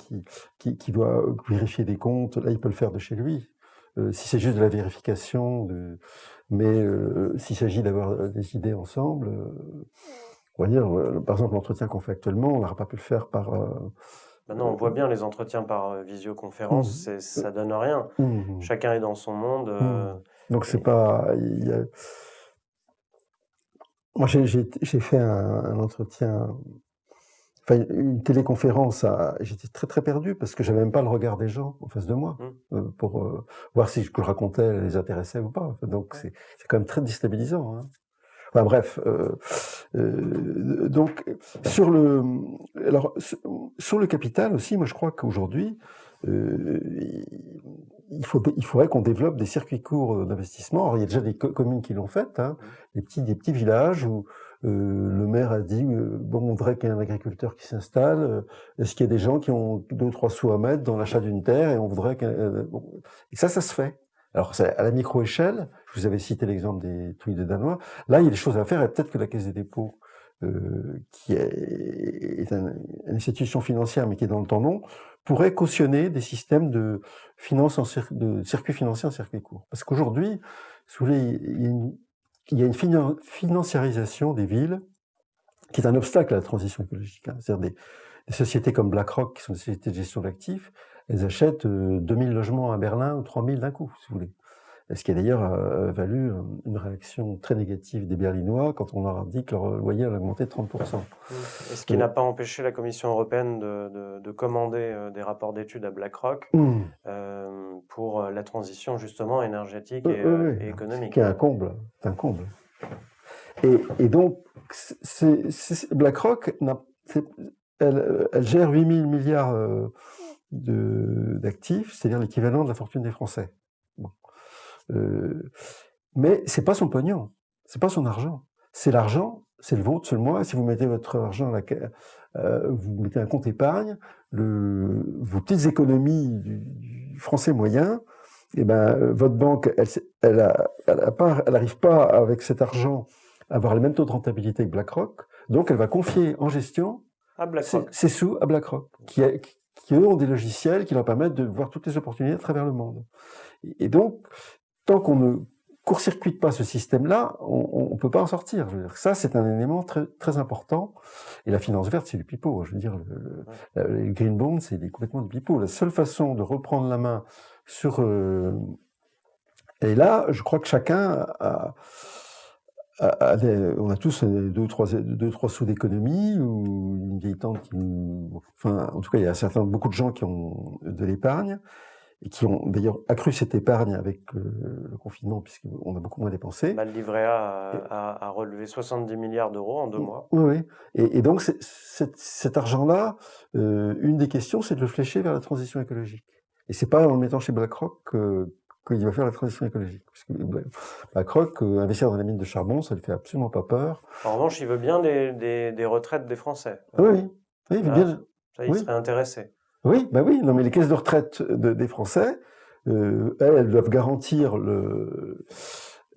qui doit vérifier des comptes, là il peut le faire de chez lui. Si c'est juste de la vérification, mais s'il s'agit d'avoir des idées ensemble, on va dire, par exemple l'entretien qu'on fait actuellement, on n'aura pas pu le faire par... Maintenant, on voit bien les entretiens par visioconférence, ça donne rien. Chacun est dans son monde. Donc c'est pas... Moi j'ai fait un entretien, enfin une téléconférence, j'étais très très perdu parce que j'avais même pas le regard des gens en face de moi pour voir si ce que je racontais les intéressait ou pas. Donc c'est quand même très déstabilisant, hein. Enfin bref, donc sur le capital aussi, moi je crois qu'aujourd'hui il faudrait qu'on développe des circuits courts d'investissement. Alors il y a déjà des communes qui l'ont fait, hein, des petits villages où le maire a dit bon, on voudrait qu'il y ait un agriculteur qui s'installe. Est-ce qu'il y a des gens qui ont 2 ou 3 sous à mettre dans l'achat d'une terre et on voudrait bon. Et ça se fait. Alors, à la micro-échelle, je vous avais cité l'exemple des trucs des Danois, là, il y a des choses à faire et peut-être que la Caisse des dépôts, qui est une institution financière mais qui est dans le temps long, pourrait cautionner des systèmes de circuits financiers en circuit court. Parce qu'aujourd'hui, si vous voulez, il y a une financiarisation des villes qui est un obstacle à la transition écologique, hein. C'est-à-dire des sociétés comme BlackRock, qui sont des sociétés de gestion d'actifs, elles achètent 2000 logements à Berlin ou 3000 d'un coup, si vous voulez. Ce qui a d'ailleurs valu une réaction très négative des Berlinois quand on leur a dit que leur loyer allait augmenter de 30%. Et ce qui n'a pas empêché la Commission européenne de commander des rapports d'études à BlackRock pour la transition justement énergétique et économique. Qui est un comble. C'est un comble. Et donc, BlackRock, elle gère 8000 milliards d'actifs, c'est-à-dire l'équivalent de la fortune des Français. Bon. Mais c'est pas son pognon, c'est pas son argent. C'est l'argent, c'est le vôtre, c'est le moi. Si vous mettez votre argent, vous mettez un compte épargne, vos petites économies du Français moyen, et votre banque, elle n'arrive pas avec cet argent à avoir le même taux de rentabilité que BlackRock, donc elle va confier en gestion ses sous à BlackRock, qui eux ont des logiciels qui leur permettent de voir toutes les opportunités à travers le monde. Et donc, tant qu'on ne court-circuite pas ce système-là, on ne peut pas en sortir. Je veux dire, ça, c'est un élément très, très important. Et la finance verte, c'est du pipeau. Je veux dire, les green bonds, c'est complètement du pipeau. La seule façon de reprendre la main sur... et là, je crois que chacun on a tous 2-3 sous d'économie, ou une vieille tante enfin, en tout cas, il y a beaucoup de gens qui ont de l'épargne, et qui ont d'ailleurs accru cette épargne avec le confinement, puisqu'on a beaucoup moins dépensé. Le livret A a relevé 70 milliards d'euros en 2 mois. Oui. Et donc, cet argent-là, une des questions, c'est de le flécher vers la transition écologique. Et c'est pas en le mettant chez BlackRock qu'il va faire la transition écologique. Parce que BlackRock, investir dans les mines de charbon, ça ne fait absolument pas peur. En revanche, il veut bien des retraites des Français. Oui, il veut bien. Ça, il serait intéressé. Oui, non, mais les caisses de retraite des Français, elles doivent garantir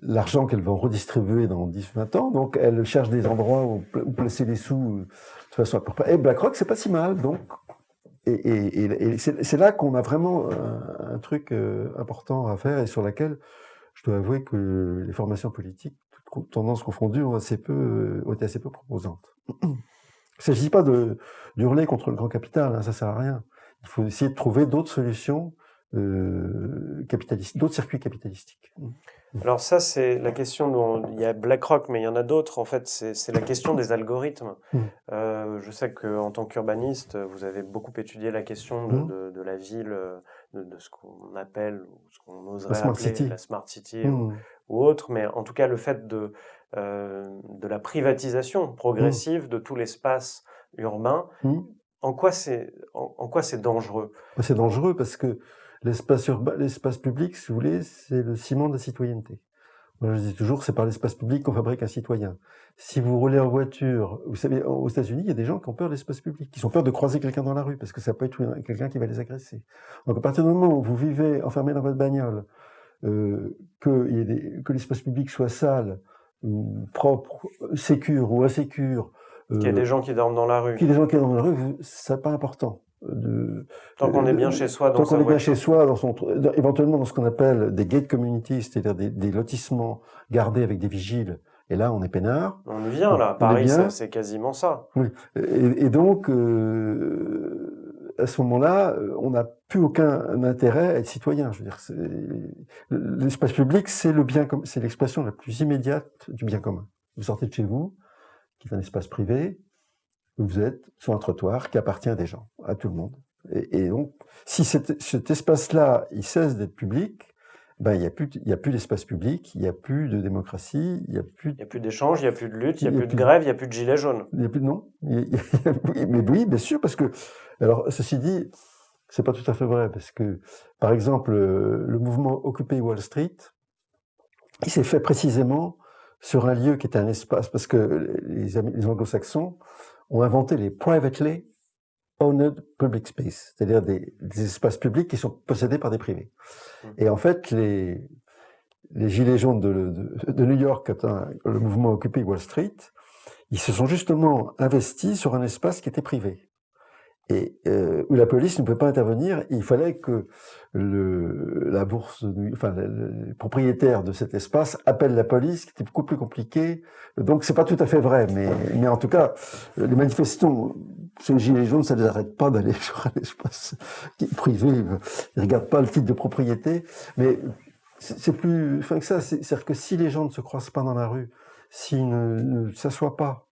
l'argent qu'elles vont redistribuer dans 10-20 ans, donc elles cherchent des endroits où placer les sous de façon à peu près. Et BlackRock, c'est pas si mal, donc. Et c'est là qu'on a vraiment un truc important à faire, et sur laquelle je dois avouer que les formations politiques, toutes tendances confondues, ont été assez peu proposantes. Il ne s'agit pas d'hurler contre le grand capital, hein, ça sert à rien. Il faut essayer de trouver d'autres solutions d'autres circuits capitalistiques. Alors ça, c'est la question dont il y a BlackRock, mais il y en a d'autres. En fait, c'est la question des algorithmes. Je sais qu'en tant qu'urbaniste, vous avez beaucoup étudié la question de la ville, de ce qu'on appelle, ou ce qu'on oserait appeler la Smart City ou autre. Mais en tout cas, le fait de la privatisation progressive de tout l'espace urbain, en quoi c'est dangereux? C'est dangereux parce que l'espace public, si vous voulez, c'est le ciment de la citoyenneté. Moi, je dis toujours, c'est par l'espace public qu'on fabrique un citoyen. Si vous roulez en voiture, vous savez, aux États-Unis, il y a des gens qui ont peur de l'espace public, qui ont peur de croiser quelqu'un dans la rue, parce que ça peut être quelqu'un qui va les agresser. Donc, à partir du moment où vous vivez enfermé dans votre bagnole, que l'espace public soit sale, ou propre, sécure ou insécure, qu'il y ait des gens qui dorment dans la rue. Qu'il y ait des gens qui dorment dans la rue, c'est pas important. Tant qu'on est bien chez soi, dans sa voiture. Tant qu'on est bien chez soi, éventuellement dans ce qu'on appelle des gated communities, c'est-à-dire des lotissements gardés avec des vigiles. Et là, on est peinard. On y vient, là. Paris, c'est quasiment ça. Oui. Et donc, à ce moment-là, on n'a plus aucun intérêt à être citoyen. Je veux dire, l'espace public, c'est l'expression la plus immédiate du bien commun. Vous sortez de chez vous, qui est un espace privé, vous êtes sur un trottoir qui appartient à des gens, à tout le monde. Et donc, si cet espace-là, il cesse d'être public, ben, il y a plus d'espace public, il n'y a plus de démocratie, il n'y a plus d'échange, il n'y a plus de lutte, il n'y a plus de grève, il n'y a plus de gilets jaunes. Il n'y a plus de non. Mais oui, bien sûr, parce que, alors, ceci dit, c'est pas tout à fait vrai, parce que, par exemple, le mouvement Occupy Wall Street, il s'est fait précisément sur un lieu qui était un espace, parce que les anglo-saxons ont inventé les privately owned public space, c'est-à-dire des espaces publics qui sont possédés par des privés. Et en fait, les gilets jaunes de New York, le mouvement Occupy Wall Street, ils se sont justement investis sur un espace qui était privé. Et où la police ne pouvait pas intervenir, il fallait que la bourse, les propriétaires de cet espace appellent la police, qui était beaucoup plus compliqué. Donc c'est pas tout à fait vrai, mais en tout cas, les manifestants, ces gilets jaunes, ça les arrête pas d'aller sur un espace privé. Ils regardent pas le titre de propriété, mais c'est plus fin que ça. C'est-à-dire que si les gens ne se croisent pas dans la rue, s'ils ne s'assoient pas,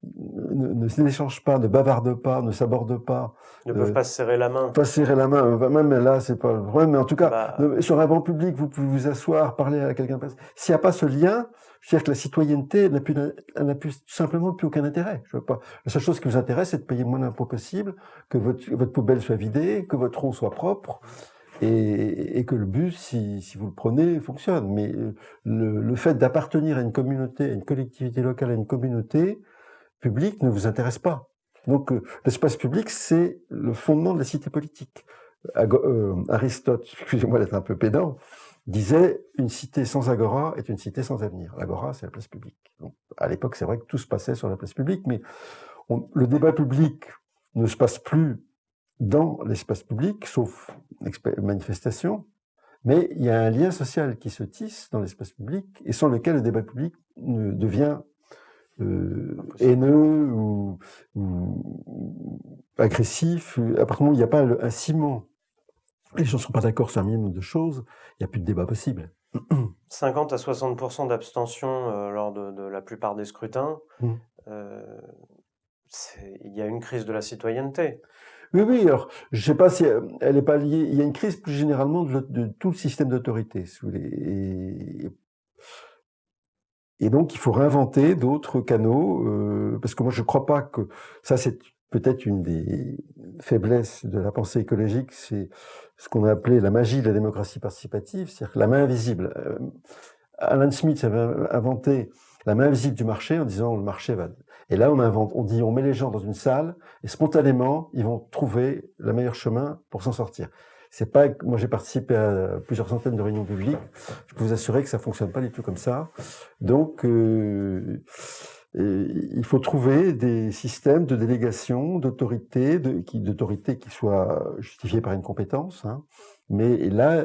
ne n'échangent pas, ne bavardent pas, ne s'abordent pas. Ne peuvent pas se serrer la main. Pas serrer la main, même là, c'est pas le problème, mais en tout cas, sur un banc public, vous pouvez vous asseoir, parler à quelqu'un. S'il n'y a pas ce lien, je veux dire que la citoyenneté n'a plus simplement plus aucun intérêt. Je veux pas. La seule chose qui vous intéresse, c'est de payer le moins d'impôts possible, que votre poubelle soit vidée, que votre eau soit propre. Et que le bus, si vous le prenez, fonctionne. Mais le fait d'appartenir à une communauté, à une collectivité locale, à une communauté publique ne vous intéresse pas. Donc l'espace public, c'est le fondement de la cité politique. Aristote, excusez-moi d'être un peu pédant, disait une cité sans agora est une cité sans avenir. L'agora, c'est la place publique. Donc, à l'époque, c'est vrai que tout se passait sur la place publique, mais le débat public ne se passe plus dans l'espace public, sauf manifestation, mais il y a un lien social qui se tisse dans l'espace public et sans lequel le débat public devient haineux ou agressif. Après, il n'y a pas un ciment. Les gens ne sont pas d'accord sur un minimum de choses, il n'y a plus de débat possible. 50 à 60% d'abstention lors de la plupart des scrutins. Il y a une crise de la citoyenneté. Oui, alors, je ne sais pas si elle n'est pas liée. Il y a une crise plus généralement de tout le système d'autorité, si vous voulez. Et donc, il faut réinventer d'autres canaux, parce que moi, je ne crois pas que... Ça, c'est peut-être une des faiblesses de la pensée écologique, c'est ce qu'on a appelé la magie de la démocratie participative, c'est-à-dire la main invisible. Alan Smith avait inventé la main invisible du marché en disant le marché va... Et là, on met les gens dans une salle et spontanément, ils vont trouver le meilleur chemin pour s'en sortir. C'est pas, moi j'ai participé à plusieurs centaines de réunions publiques. Je peux vous assurer que ça fonctionne pas du tout comme ça. Donc, il faut trouver des systèmes de délégation, d'autorité, qui soient justifiés par une compétence. Hein. Mais là,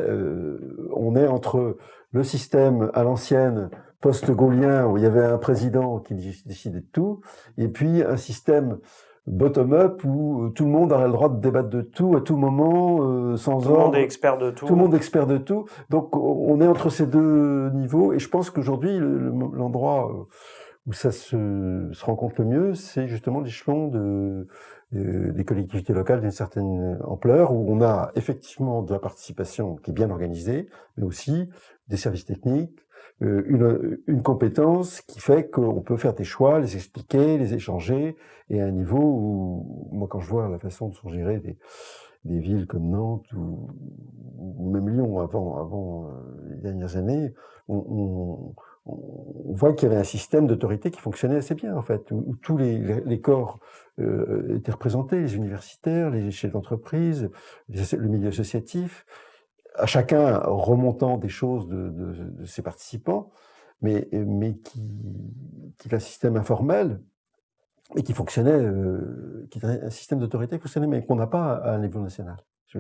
on est entre le système à l'ancienne, post-gaulien, où il y avait un président qui décidait de tout, et puis un système bottom-up où tout le monde aura le droit de débattre de tout à tout moment, sans ordre. Tout le monde est expert de tout. Tout le monde est expert de tout. Donc on est entre ces deux niveaux et je pense qu'aujourd'hui l'endroit où ça se rencontre le mieux, c'est justement l'échelon des collectivités locales d'une certaine ampleur, où on a effectivement de la participation qui est bien organisée, mais aussi des services techniques, une compétence qui fait qu'on peut faire des choix, les expliquer, les échanger, et à un niveau où, moi quand je vois la façon dont sont gérées des villes comme Nantes ou même Lyon avant les dernières années, on voit qu'il y avait un système d'autorité qui fonctionnait assez bien, en fait, où tous les corps étaient représentés, les universitaires, les chefs d'entreprise, le milieu associatif, à chacun remontant des choses de ses participants, mais qui est un système informel et qui fonctionnait, qui est un système d'autorité qui fonctionnait, mais qu'on n'a pas à un niveau national. À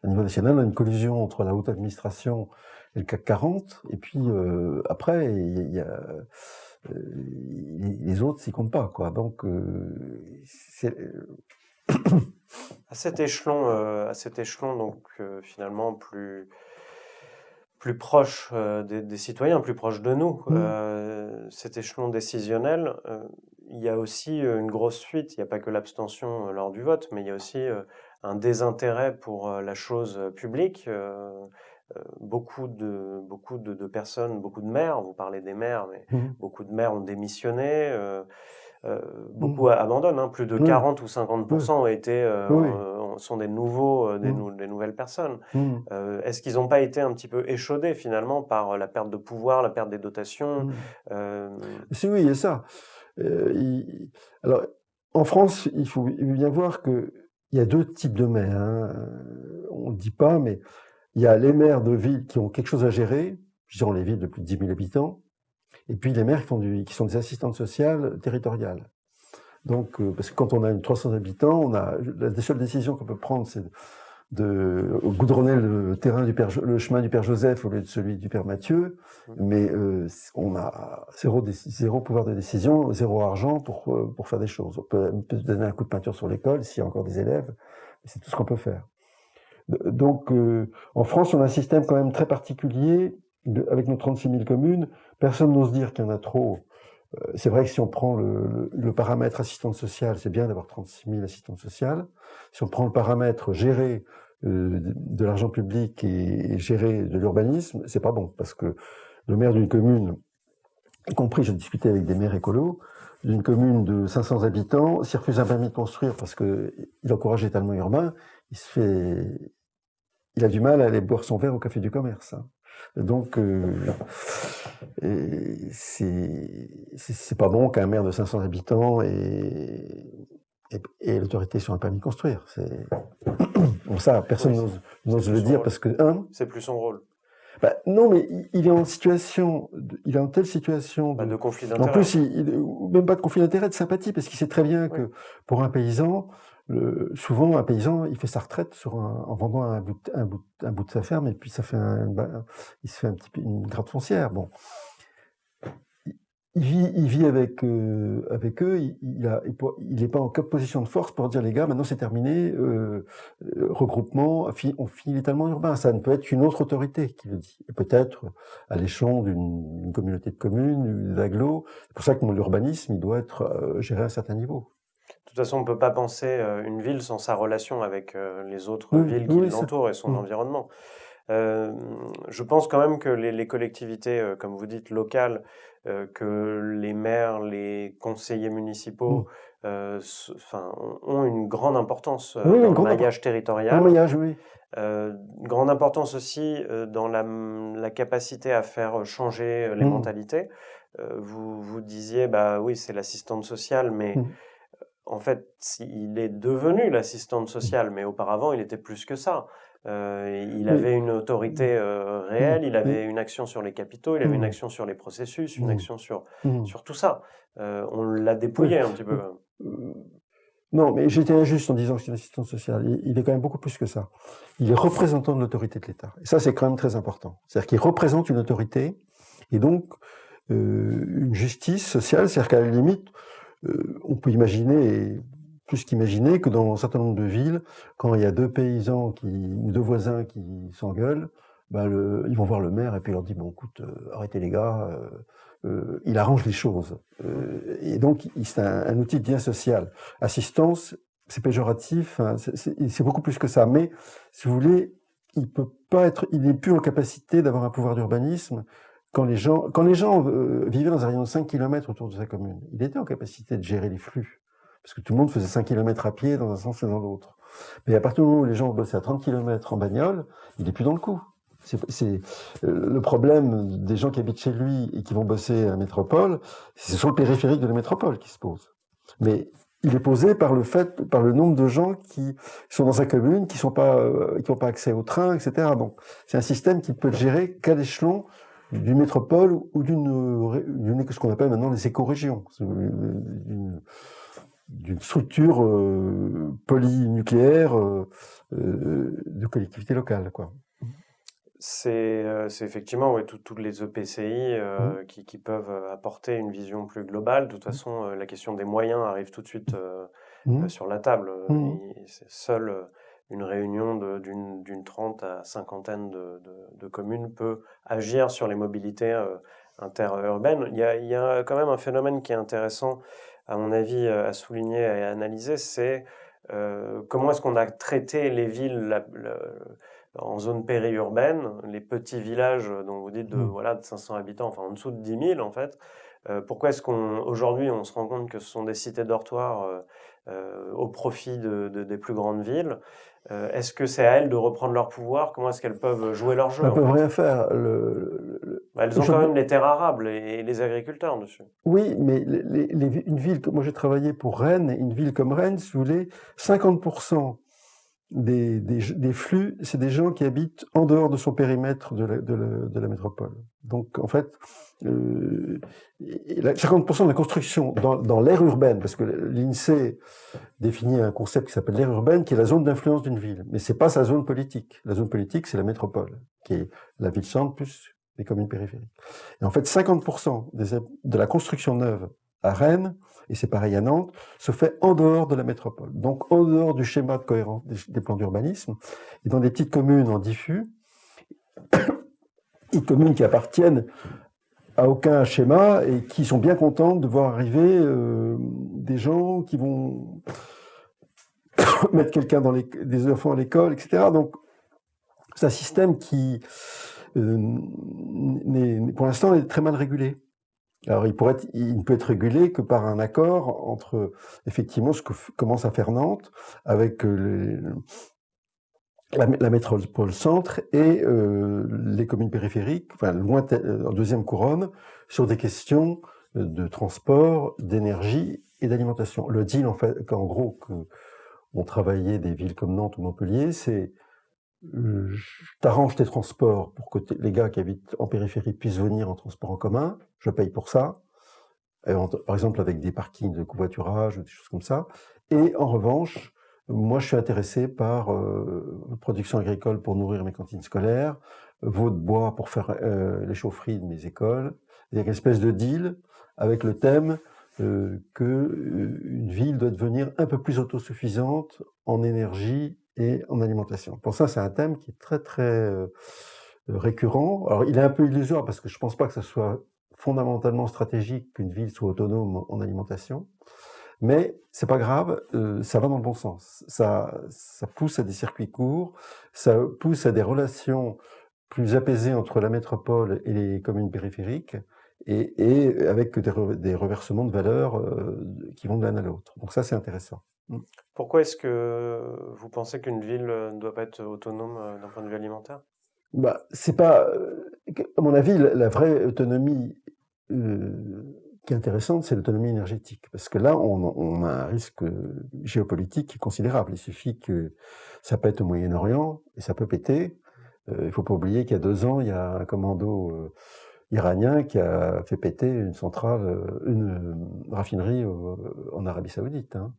un niveau national, on a une collusion entre la haute administration et le CAC 40, et puis après, il y a les autres s'y comptent pas, quoi. Donc, à cet échelon, donc finalement plus proche des citoyens, plus proche de nous, cet échelon décisionnel, il y a aussi une grosse fuite. Il n'y a pas que l'abstention lors du vote, mais il y a aussi un désintérêt pour la chose publique. Beaucoup de personnes, beaucoup de maires, vous parlez des maires, mais beaucoup de maires ont démissionné, beaucoup abandonnent, hein, plus de 40 ou 50% ont été, sont des nouvelles personnes. Est-ce qu'ils n'ont pas été un petit peu échaudés finalement par la perte de pouvoir, la perte des dotations Si, oui, il y a ça. Alors, en France, il faut bien voir qu'il y a deux types de maires. Hein. On ne le dit pas, mais il y a les maires de villes qui ont quelque chose à gérer, genre les villes de plus de 10 000 habitants, et puis les maires qui sont des assistantes sociales territoriales. Donc, parce que quand on a 300 habitants, la seule décision qu'on peut prendre, c'est de goudronner le chemin du Père Joseph au lieu de celui du Père Mathieu, mais on a zéro pouvoir de décision, zéro argent pour faire des choses. On peut donner un coup de peinture sur l'école s'il y a encore des élèves, mais c'est tout ce qu'on peut faire. Donc, en France, on a un système quand même très particulier, avec nos 36 000 communes. Personne n'ose dire qu'il y en a trop. C'est vrai que si on prend le paramètre assistante sociale, c'est bien d'avoir 36 000 assistantes sociales. Si on prend le paramètre gérer de l'argent public et gérer de l'urbanisme, c'est pas bon, parce que le maire d'une commune, y compris, je discutais avec des maires écolos, d'une commune de 500 habitants, s'il refuse un permis de construire parce qu'il encourage l'étalement urbain, il a du mal à aller boire son verre au café du commerce. Hein. Donc, c'est pas bon qu'un maire de 500 habitants ait l'autorité sur un permis de construire. Bon, ça, personne n'ose le dire parce que... c'est plus son rôle. Bah, non, mais il est en telle situation de conflit d'intérêt. En plus, même pas de conflit d'intérêt, de sympathie, parce qu'il sait très bien que pour un paysan, souvent un paysan, il fait sa retraite en vendant un bout de sa ferme, et puis il se fait un petit peu une gratte foncière. Bon, il vit avec eux. Il n'est pas en position de force pour dire les gars, maintenant c'est terminé. Regroupement, on finit l'étalement urbain. Ça ne peut être qu'une autre autorité qui le dit. Et peut-être à l'échelon d'une communauté de communes, d'agglo. C'est pour ça que l'urbanisme, il doit être géré à un certain niveau. De toute façon, on ne peut pas penser une ville sans sa relation avec les autres villes qui l'entourent et son environnement. Je pense quand même que les collectivités, comme vous dites, locales, que les maires, les conseillers municipaux ont une grande importance dans le maillage territorial. Une grande importance aussi dans la capacité à faire changer les mentalités. Vous disiez, oui, c'est l'assistante sociale, mais en fait, il est devenu l'assistante sociale, mais auparavant, il était plus que ça. Il avait une autorité réelle, il avait une action sur les capitaux, il avait une action sur les processus, une action sur tout ça. On l'a dépouillé un petit peu. Non, mais j'étais injuste en disant que c'est une assistante sociale. Il est quand même beaucoup plus que ça. Il est représentant de l'autorité de l'État. Et ça, c'est quand même très important. C'est-à-dire qu'il représente une autorité et donc une justice sociale. C'est-à-dire qu'à la limite, on peut imaginer plus qu'imaginer que dans un certain nombre de villes, quand il y a deux paysans ou deux voisins qui s'engueulent, ils vont voir le maire et puis il leur dit bon écoute, arrêtez les gars, il arrange les choses. Et donc c'est un outil de lien social. Assistance, c'est péjoratif, hein, c'est beaucoup plus que ça. Mais si vous voulez, il n'est plus en capacité d'avoir un pouvoir d'urbanisme. Quand les gens vivaient dans un rayon de 5 km autour de sa commune, il était en capacité de gérer les flux. Parce que tout le monde faisait 5 km à pied dans un sens et dans l'autre. Mais à partir du moment où les gens bossaient à 30 km en bagnole, il n'est plus dans le coup. C'est le problème des gens qui habitent chez lui et qui vont bosser à la métropole, c'est sur le périphérique de la métropole qui se pose. Mais il est posé par le nombre de gens qui sont dans sa commune, qui n'ont pas accès au train, etc. Donc, c'est un système qui peut être géré qu'à l'échelon d'une métropole ou ce qu'on appelle maintenant les écorégions, d'une structure polynucléaire de collectivité locale, quoi. C'est effectivement toutes les EPCI qui peuvent apporter une vision plus globale. De toute façon, la question des moyens arrive tout de suite sur la table. C'est seule une réunion d'une 30 à 50aine de communes peut agir sur les mobilités interurbaines. Il y a quand même un phénomène qui est intéressant, à mon avis, à souligner et à analyser, c'est comment est-ce qu'on a traité les villes en zone périurbaine, les petits villages dont vous dites de 500 habitants, enfin en dessous de 10 000 en fait. Pourquoi est-ce qu'aujourd'hui on se rend compte que ce sont des cités dortoirs au profit des plus grandes villes? Est-ce que c'est à elles de reprendre leur pouvoir? Comment est-ce qu'elles peuvent jouer leur jeu? Elles ne peuvent rien faire. Elles ont quand même les terres arables et les agriculteurs dessus. Oui, mais une ville, moi j'ai travaillé pour Rennes, une ville comme Rennes, si vous voulez, 50% des flux, c'est des gens qui habitent en dehors de son périmètre de la métropole. Donc en fait, 50% de la construction dans l'aire urbaine, parce que l'INSEE définit un concept qui s'appelle l'aire urbaine, qui est la zone d'influence d'une ville. Mais c'est pas sa zone politique. La zone politique, c'est la métropole, qui est la ville-centre plus les communes périphériques. Et en fait, 50% de la construction neuve à Rennes, et c'est pareil à Nantes, se fait en dehors de la métropole. Donc en dehors du schéma de cohérence des plans d'urbanisme, et dans des petites communes en diffus, des communes qui appartiennent à aucun schéma et qui sont bien contentes de voir arriver des gens qui vont mettre des enfants à l'école, etc. Donc c'est un système qui, pour l'instant, est très mal régulé. Alors, il ne peut être régulé que par un accord entre, effectivement, ce que commence à faire Nantes avec la métropole centre et les communes périphériques, enfin, en deuxième couronne, sur des questions de transport, d'énergie et d'alimentation. Le deal, en fait, en gros, on travaillait des villes comme Nantes ou Montpellier, c'est t'arranges tes transports pour que les gars qui habitent en périphérie puissent venir en transport en commun, je paye pour ça, par exemple avec des parkings de covoiturage ou des choses comme ça, et en revanche, moi je suis intéressé par production agricole pour nourrir mes cantines scolaires, veau de bois pour faire les chaufferies de mes écoles. Il y a une espèce de deal avec le thème qu'une ville doit devenir un peu plus autosuffisante en énergie et en alimentation. Pour ça, c'est un thème qui est très très récurrent. Alors, il est un peu illusoire parce que je ne pense pas que ce soit fondamentalement stratégique qu'une ville soit autonome en alimentation, mais c'est pas grave, ça va dans le bon sens. Ça pousse à des circuits courts, ça pousse à des relations plus apaisées entre la métropole et les communes périphériques, et avec des reversements de valeur qui vont de l'un à l'autre. Donc ça, c'est intéressant. Pourquoi est-ce que vous pensez qu'une ville ne doit pas être autonome d'un point de vue alimentaire? C'est pas, à mon avis, la vraie autonomie qui est intéressante, c'est l'autonomie énergétique. Parce que là, on a un risque géopolitique qui est considérable. Il suffit que ça pète au Moyen-Orient, et ça peut péter. Il ne faut pas oublier qu'il y a 2 ans, il y a un commando iranien qui a fait péter une raffinerie en Arabie Saoudite. Hein.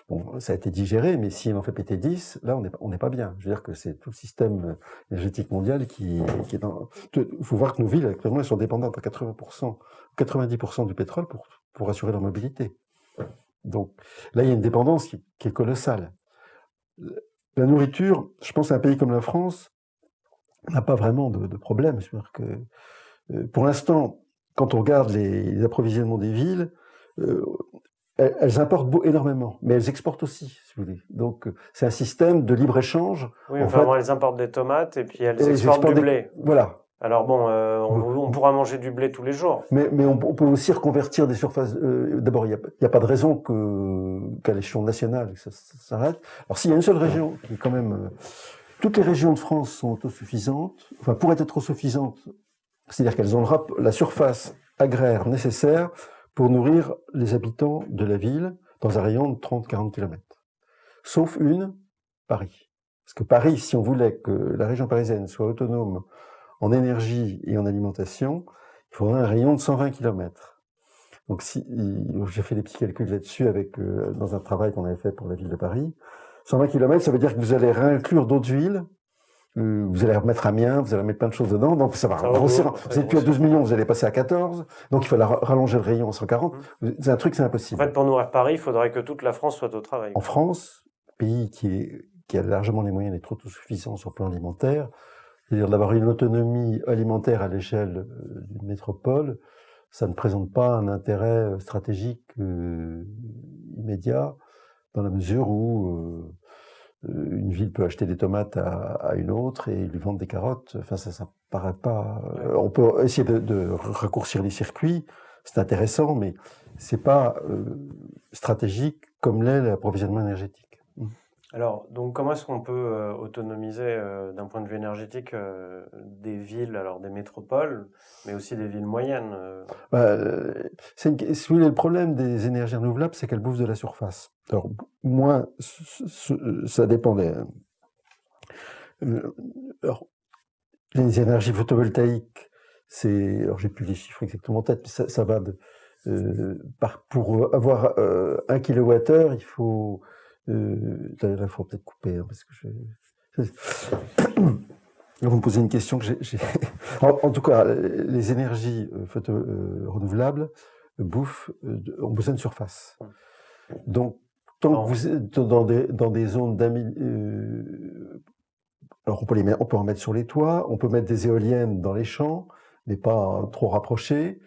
Bon, ça a été digéré, mais si elle en fait péter 10, là, on n'est pas bien. Je veux dire que c'est tout le système énergétique mondial qui est dans... Il faut voir que nos villes, actuellement, elles sont dépendantes à 80%, 90% du pétrole pour assurer leur mobilité. Donc là, il y a une dépendance qui est colossale. La nourriture, je pense à un pays comme la France, n'a pas vraiment de problème. C'est-à-dire que, pour l'instant, quand on regarde les approvisionnements des villes, elles importent énormément, mais elles exportent aussi, si vous voulez. Donc, c'est un système de libre-échange. Oui, enfin, elles importent des tomates et puis elles elles exportent du blé. Voilà. Alors bon, on pourra manger du blé tous les jours. Mais on peut aussi reconvertir des surfaces. D'abord, il n'y a pas de raison qu'à l'échelon national, ça s'arrête. Alors, s'il y a une seule région qui est quand même... toutes les régions de France sont autosuffisantes, enfin, pourraient être autosuffisantes, c'est-à-dire qu'elles ont la surface agraire nécessaire pour nourrir les habitants de la ville dans un rayon de 30-40 km. Sauf une, Paris. Parce que Paris, si on voulait que la région parisienne soit autonome en énergie et en alimentation, il faudrait un rayon de 120 km. Donc j'ai fait des petits calculs là-dessus dans un travail qu'on avait fait pour la ville de Paris. 120 km, ça veut dire que vous allez réinclure d'autres villes, vous allez remettre Amiens, vous allez mettre plein de choses dedans, donc ça va grossir. Vous êtes plus à 12 millions, vous allez passer à 14, donc il faut rallonger le rayon à 140. C'est un truc, c'est impossible. En fait, pour nourrir Paris, il faudrait que toute la France soit au travail. En France, pays qui a largement les moyens d'être autosuffisant sur le plan alimentaire, c'est-à-dire d'avoir une autonomie alimentaire à l'échelle d'une métropole, ça ne présente pas un intérêt stratégique immédiat, dans la mesure où une ville peut acheter des tomates à une autre et lui vendre des carottes. Enfin, ça paraît pas... on peut essayer de raccourcir les circuits, c'est intéressant, mais c'est pas stratégique comme l'est l'approvisionnement énergétique. Alors, donc, comment est-ce qu'on peut autonomiser d'un point de vue énergétique des villes, alors des métropoles, mais aussi des villes moyennes Si vous voulez, le problème des énergies renouvelables, c'est qu'elles bouffent de la surface. Alors, moins, ça dépend alors, les énergies photovoltaïques, alors j'ai plus les chiffres exactement en tête, mais ça va pour avoir 1 kWh, il faut... là, il faut peut-être couper, hein, parce que vous me posez une question que j'ai... En tout cas, les énergies renouvelables ont besoin de surface. Donc, tant que vous êtes dans des zones alors on peut en mettre sur les toits, on peut mettre des éoliennes dans les champs, mais pas trop rapprochées.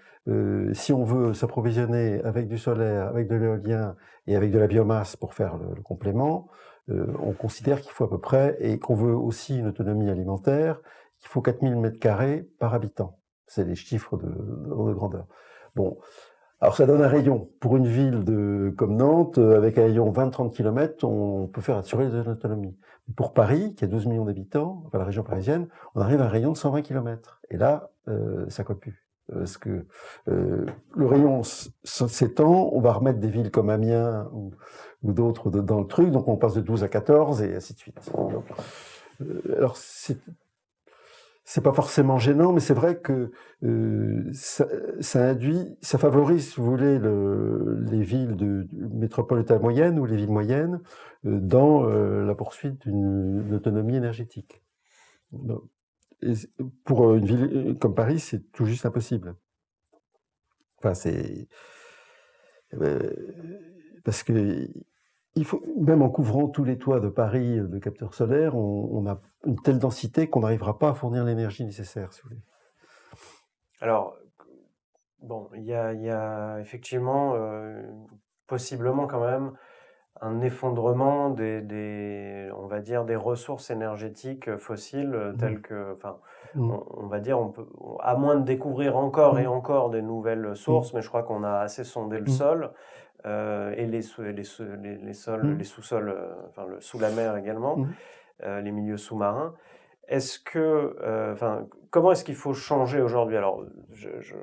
Si on veut s'approvisionner avec du solaire, avec de l'éolien et avec de la biomasse pour faire le complément, on considère qu'il faut à peu près, et qu'on veut aussi une autonomie alimentaire, qu'il faut 4000 m² par habitant. C'est les chiffres de grandeur. Bon, alors ça donne un rayon. Pour une ville comme Nantes, avec un rayon 20-30 km, on peut faire assurer de l'autonomie. Pour Paris, qui a 12 millions d'habitants, enfin la région parisienne, on arrive à un rayon de 120 km. Et là, ça colle plus. Parce que le rayon s'étend, on va remettre des villes comme Amiens ou d'autres dans le truc, donc on passe de 12 à 14 et ainsi de suite. Donc, alors c'est pas forcément gênant, mais c'est vrai que ça favorise, si vous voulez, les villes de métropolitaines moyennes ou les villes moyennes dans la poursuite d'une autonomie énergétique. Et pour une ville comme Paris, c'est tout juste impossible. Enfin, parce que même en couvrant tous les toits de Paris de capteurs solaires, on a une telle densité qu'on n'arrivera pas à fournir l'énergie nécessaire, si vous voulez. Alors, bon, il y a effectivement, possiblement quand même, un effondrement on va dire, des ressources énergétiques fossiles telles que, enfin, on va dire, à moins de découvrir encore et encore des nouvelles sources, mais je crois qu'on a assez sondé le sol et les sols, les sous-sols, enfin, sous la mer également, les milieux sous-marins. Comment est-ce qu'il faut changer aujourd'hui? Alors,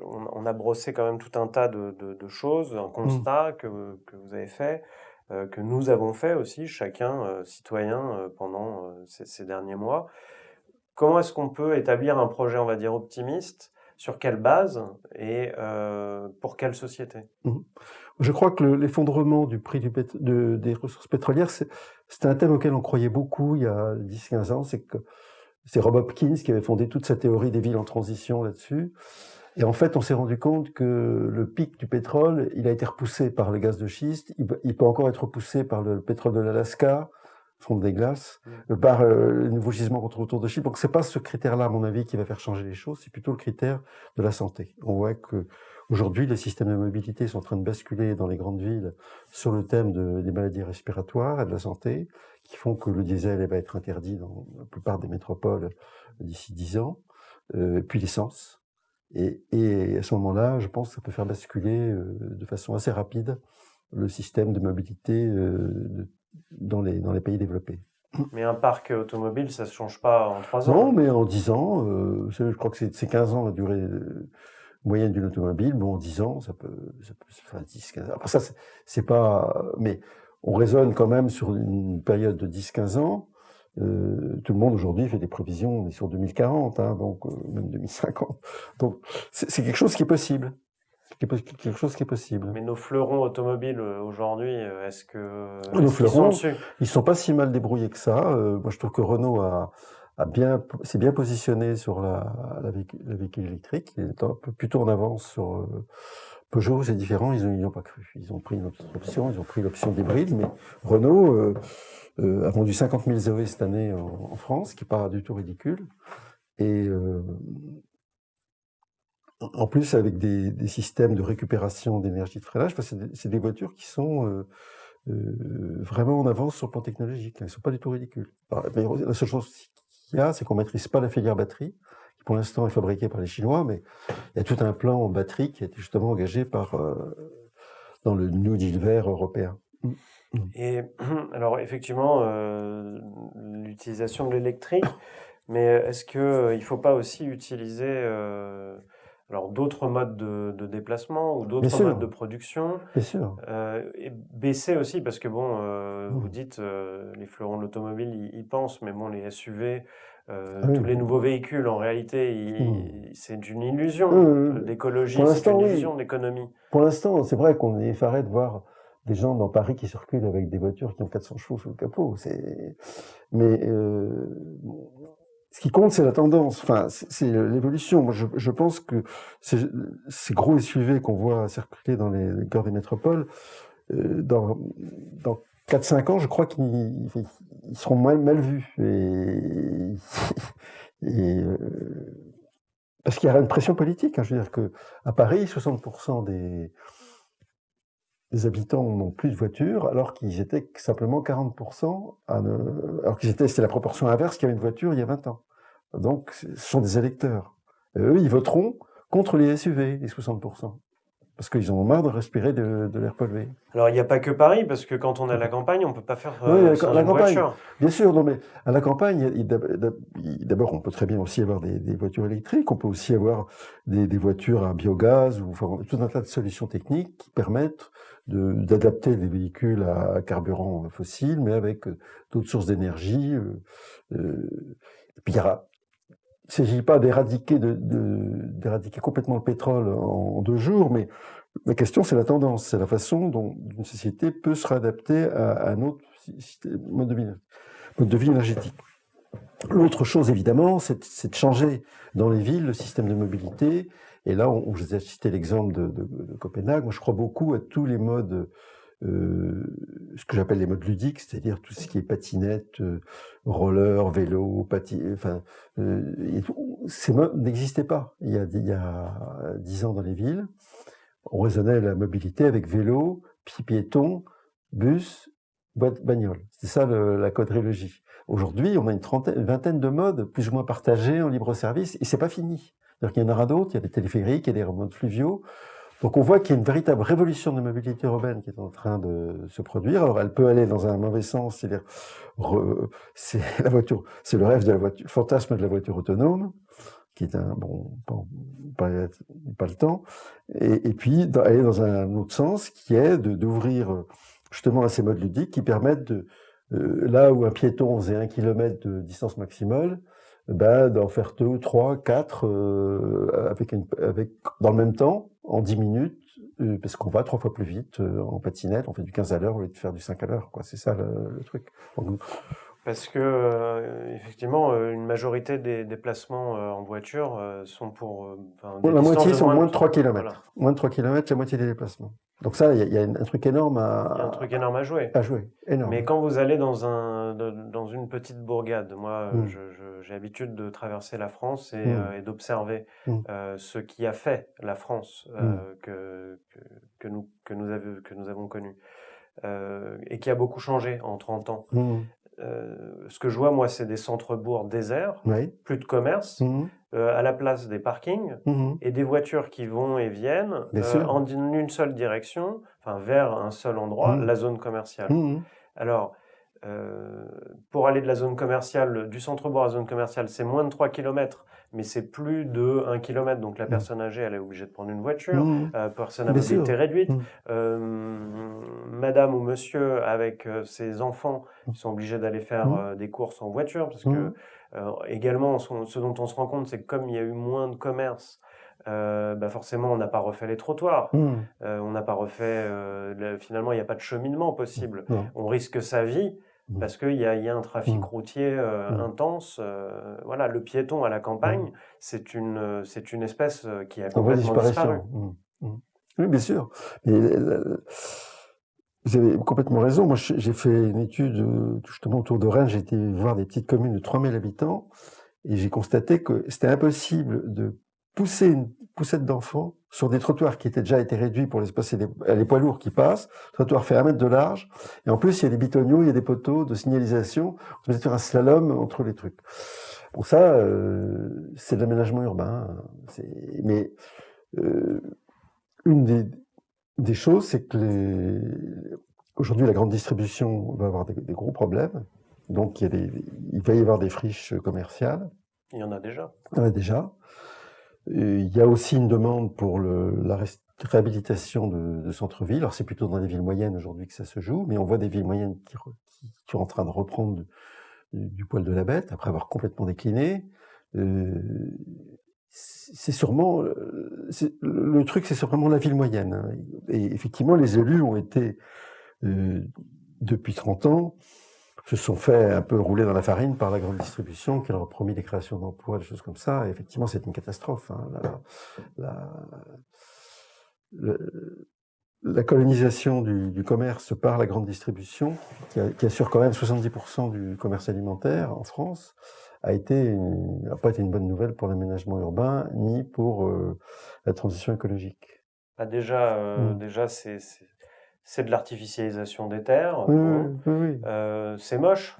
on a brossé quand même tout un tas de choses, un constat que vous avez fait, que nous avons fait aussi, chacun citoyen, pendant ces derniers mois. Comment est-ce qu'on peut établir un projet, on va dire, optimiste? Sur quelle base et pour quelle société? Je crois que l'effondrement du prix des ressources pétrolières, c'était un thème auquel on croyait beaucoup il y a 10-15 ans. C'est Rob Hopkins qui avait fondé toute sa théorie des villes en transition là-dessus. Et en fait, on s'est rendu compte que le pic du pétrole, il a été repoussé par le gaz de schiste, il peut encore être repoussé par le pétrole de l'Alaska, fonte des glaces, par le nouveau gisement qu'on trouve autour de Chypre. Donc c'est pas ce critère-là, à mon avis, qui va faire changer les choses, c'est plutôt le critère de la santé. On voit que aujourd'hui, les systèmes de mobilité sont en train de basculer dans les grandes villes sur le thème des maladies respiratoires et de la santé, qui font que le diesel va être interdit dans la plupart des métropoles d'ici 10 ans, puis l'essence. Et à ce moment-là, je pense que ça peut faire basculer de façon assez rapide le système de mobilité dans les pays développés. Mais un parc automobile, ça ne se change pas en 3 ans. Non, mais en 10 ans, je crois que c'est 15 ans la durée moyenne d'une automobile. Bon, en 10 ans, ça peut se faire 10, 15 ans. Après ça, c'est pas... Mais on raisonne quand même sur une période de 10-15 ans. Tout le monde aujourd'hui fait des prévisions, on est sur 2040, hein, donc même 2050. Donc c'est quelque chose qui est possible. Quelque chose qui est possible. Mais nos fleurons automobiles aujourd'hui, est-ce nos fleurons, sont dessus? Ils sont pas si mal débrouillés que ça. Moi, je trouve que Renault s'est bien positionné sur la véhicule électrique. Il est un peu plutôt en avance sur Peugeot, c'est différent. Ils n'y ont pas cru. Ils ont pris une autre option. Ils ont pris l'option d'hybride. Mais Renault a vendu 50 000 Zoé cette année en France, qui n'est pas du tout ridicule. Et en plus, avec des systèmes de récupération d'énergie de freinage, c'est des voitures qui sont vraiment en avance sur le plan technologique. Elles ne sont pas du tout ridicules. Mais la seule chose qu'il y a, c'est qu'on ne maîtrise pas la filière batterie, qui pour l'instant est fabriquée par les Chinois, mais il y a tout un plan en batterie qui a été justement engagé dans le New Deal vert européen. Et alors, effectivement, l'utilisation de l'électrique, mais est-ce qu'il ne faut pas aussi utiliser alors d'autres modes de déplacement ou d'autres modes de production? Bien sûr. Et baisser aussi, parce que bon, vous dites les fleurons de l'automobile, ils pensent, mais bon, les SUV, tous les nouveaux véhicules, en réalité, c'est une illusion d'écologie, c'est une illusion d'économie. Pour l'instant, c'est vrai qu'on est effaré de voir des gens dans Paris qui circulent avec des voitures qui ont 400 chevaux sous le capot. Mais ce qui compte, c'est la tendance. Enfin, c'est l'évolution. Moi, je pense que ces gros SUV qu'on voit circuler dans les cœurs des métropoles, dans 4-5 ans, je crois qu'ils seront mal vus. Parce qu'il y aura une pression politique. Hein. Je veux dire qu'à Paris, 60% des habitants n'ont plus de voiture, alors qu'ils étaient simplement 40%, alors c'était la proportion inverse qui avait une voiture il y a 20 ans. Donc, ce sont des électeurs. Eux, ils voteront contre les SUV, les 60%. Parce qu'ils en ont marre de respirer de l'air pollué. Alors, il n'y a pas que Paris, parce que quand on est à la campagne, on ne peut pas faire sans une voiture. Bien sûr, non, mais à la campagne, d'abord, on peut très bien aussi avoir des voitures électriques, on peut aussi avoir des voitures à biogaz, ou enfin, tout un tas de solutions techniques qui permettent d'adapter les véhicules à carburant fossile, mais avec d'autres sources d'énergie. Et puis, il ne s'agit pas d'éradiquer complètement le pétrole en 2 jours, mais la question, c'est la tendance, c'est la façon dont une société peut se réadapter à un autre mode de vie énergétique. L'autre chose, évidemment, c'est de changer dans les villes le système de mobilité. Et là, je vous ai cité l'exemple de Copenhague. Moi, je crois beaucoup à tous les modes, ce que j'appelle les modes ludiques, c'est-à-dire tout ce qui est patinette, roller, vélo, ces modes n'existaient pas il y a 10 ans dans les villes. On raisonnait la mobilité avec vélo, piéton, bus, bagnole. C'est ça la quadrilogie. Aujourd'hui, on a une vingtaine de modes, plus ou moins partagés en libre service, et c'est pas fini. C'est-à-dire qu'il y en aura d'autres, il y a des téléphériques, il y a des modes fluviaux. Donc on voit qu'il y a une véritable révolution de mobilité urbaine qui est en train de se produire. Alors elle peut aller dans un mauvais sens, c'est-à-dire c'est le rêve de la voiture, fantasme de la voiture autonome, qui est pas le temps. Et puis aller dans un autre sens, qui est d'ouvrir justement à ces modes ludiques qui permettent là où un piéton faisait 1 kilomètre de distance maximale, d'en faire 2, 3, 4 dans le même temps, en 10 minutes, parce qu'on va 3 fois plus vite en patinette, on fait du 15 à l'heure au lieu de faire du 5 à l'heure. C'est ça le truc. Donc, Parce que, effectivement, une majorité des déplacements en voiture sont pour des La distances moitié de sont moins de 3 voilà. km. Moins de 3 km, la moitié des déplacements. Donc ça, il y a un truc énorme Il y a un truc énorme à jouer. à jouer. Énorme. Mais quand vous allez dans une petite bourgade, moi, Mm. j'ai l'habitude de traverser la France et d'observer Mm. ce qui a fait la France Mm. que nous avons connue et qui a beaucoup changé en 30 ans. Mm. Ce que je vois, moi, c'est des centres-bourgs déserts, Oui. plus de commerce, Mm. à la place des parkings Mm. et des voitures qui vont et viennent Bien sûr. en une seule direction, enfin vers un seul endroit, Mm. la zone commerciale. Mm. Alors, pour aller de la zone commerciale, du centre-bourg à la zone commerciale, c'est moins de 3 km, mais c'est plus de 1 km. Donc la personne âgée, elle est obligée de prendre une voiture. Mm. Personne à Bien mobilité sûr. réduite. Mm. Madame ou monsieur avec ses enfants, ils sont obligés d'aller faire Mm. des courses en voiture. Parce Mm. que également, ce dont on se rend compte, c'est que comme il y a eu moins de commerce, forcément, on n'a pas refait les trottoirs. Mm. On n'a pas refait... finalement, il n'y a pas de cheminement possible. Non. On risque sa vie parce qu'il y a un trafic Mm. routier intense. Voilà, le piéton à la campagne, c'est une espèce qui a En voie de complètement disparu. disparition. Mm. Oui, bien sûr. Mais vous avez complètement raison. Moi, j'ai fait une étude justement autour de Rennes. J'ai été voir des petites communes de 3000 habitants et j'ai constaté que c'était impossible de pousser une poussette d'enfants sur des trottoirs qui étaient déjà été réduits pour laisser passer les poids lourds qui passent. Le trottoir fait 1 mètre de large. Et en plus, il y a des bitoniaux, il y a des poteaux de signalisation. Vous devez faire un slalom entre les trucs. Bon, ça, c'est de l'aménagement urbain. Mais une des choses, c'est que aujourd'hui, la grande distribution va avoir des gros problèmes. Donc, il va y avoir des friches commerciales. Il y en a déjà. Déjà. Il y a aussi une demande pour la réhabilitation de centre-ville. Alors, c'est plutôt dans les villes moyennes aujourd'hui que ça se joue, mais on voit des villes moyennes qui sont en train de reprendre du poil de la bête, après avoir complètement décliné. C'est sûrement... le truc, c'est vraiment la ville moyenne. Hein. Et effectivement, les élus ont été, depuis 30 ans, se sont fait un peu rouler dans la farine par la grande distribution qui leur a promis des créations d'emplois, des choses comme ça. Et effectivement, c'est une catastrophe. Hein. La colonisation du commerce par la grande distribution, qui assure quand même 70% du commerce alimentaire en France, n'a pas été une bonne nouvelle pour l'aménagement urbain ni pour la transition écologique. Déjà, c'est de l'artificialisation des terres. Oui. C'est moche.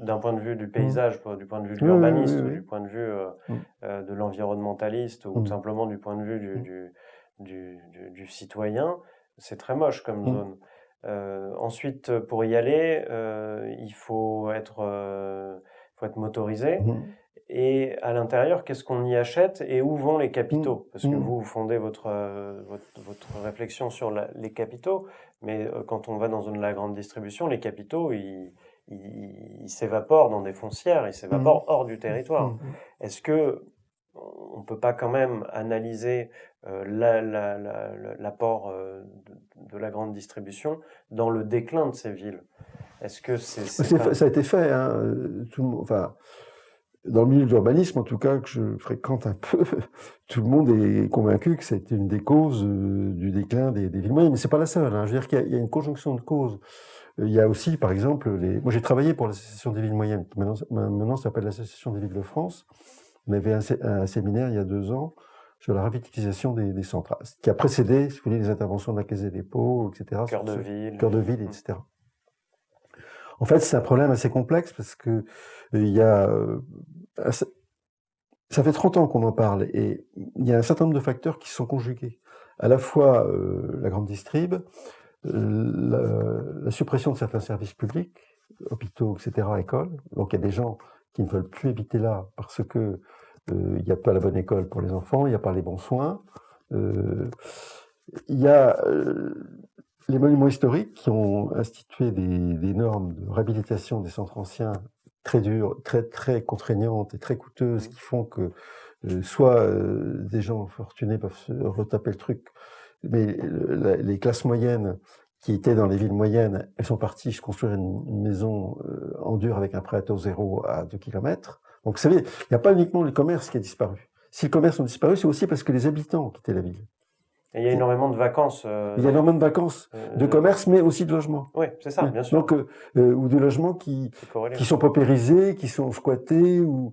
D'un point de vue du paysage, du point de vue de l'urbaniste, ou du point de vue de l'environnementaliste, ou tout simplement du point de vue du citoyen, c'est très moche comme zone. Ensuite, pour y aller, il faut être motorisé. Et à l'intérieur, qu'est-ce qu'on y achète et où vont les capitaux? Parce que vous fondez votre réflexion sur les capitaux, mais quand on va dans la grande distribution, les capitaux, ils s'évaporent dans des foncières, ils s'évaporent hors du territoire. Est-ce que on peut pas quand même analyser l'apport de la grande distribution dans le déclin de ces villes? Est-ce que ça a été fait, hein, dans le milieu de l'urbanisme, en tout cas, que je fréquente un peu, tout le monde est convaincu que c'est une des causes du déclin des villes moyennes, mais c'est pas la seule. Hein. Je veux dire qu'il y a une conjonction de causes. Il y a aussi, par exemple, moi j'ai travaillé pour l'Association des villes moyennes, qui maintenant s'appelle l'Association des villes de France. On avait un séminaire il y a 2 ans sur la revitalisation des centres, ce qui a précédé, si vous voulez, les interventions de la Caisse des dépôts, etc. Cœur de ville, etc. En fait, c'est un problème assez complexe parce que ça fait 30 ans qu'on en parle et il y a un certain nombre de facteurs qui sont conjugués. À la fois la grande distrib, la suppression de certains services publics, hôpitaux, etc., écoles. Donc il y a des gens qui ne veulent plus habiter là parce que il n'y a pas la bonne école pour les enfants, il n'y a pas les bons soins. Il y a les monuments historiques qui ont institué des normes de réhabilitation des centres anciens très dures, très contraignantes et très coûteuses, qui font que soit des gens fortunés peuvent se retaper le truc, mais les classes moyennes qui étaient dans les villes moyennes, elles sont parties se construire une maison en dur avec un prêt à taux zéro à 2 km. Donc vous savez, il n'y a pas uniquement le commerce qui a disparu. Si le commerce a disparu, c'est aussi parce que les habitants ont quitté la ville. Et il y a énormément de vacances. Il y a énormément de vacances, de commerce, mais aussi de logements. Oui, c'est ça, bien sûr. Donc, ou de logements qui sont paupérisés, qui sont squattés ou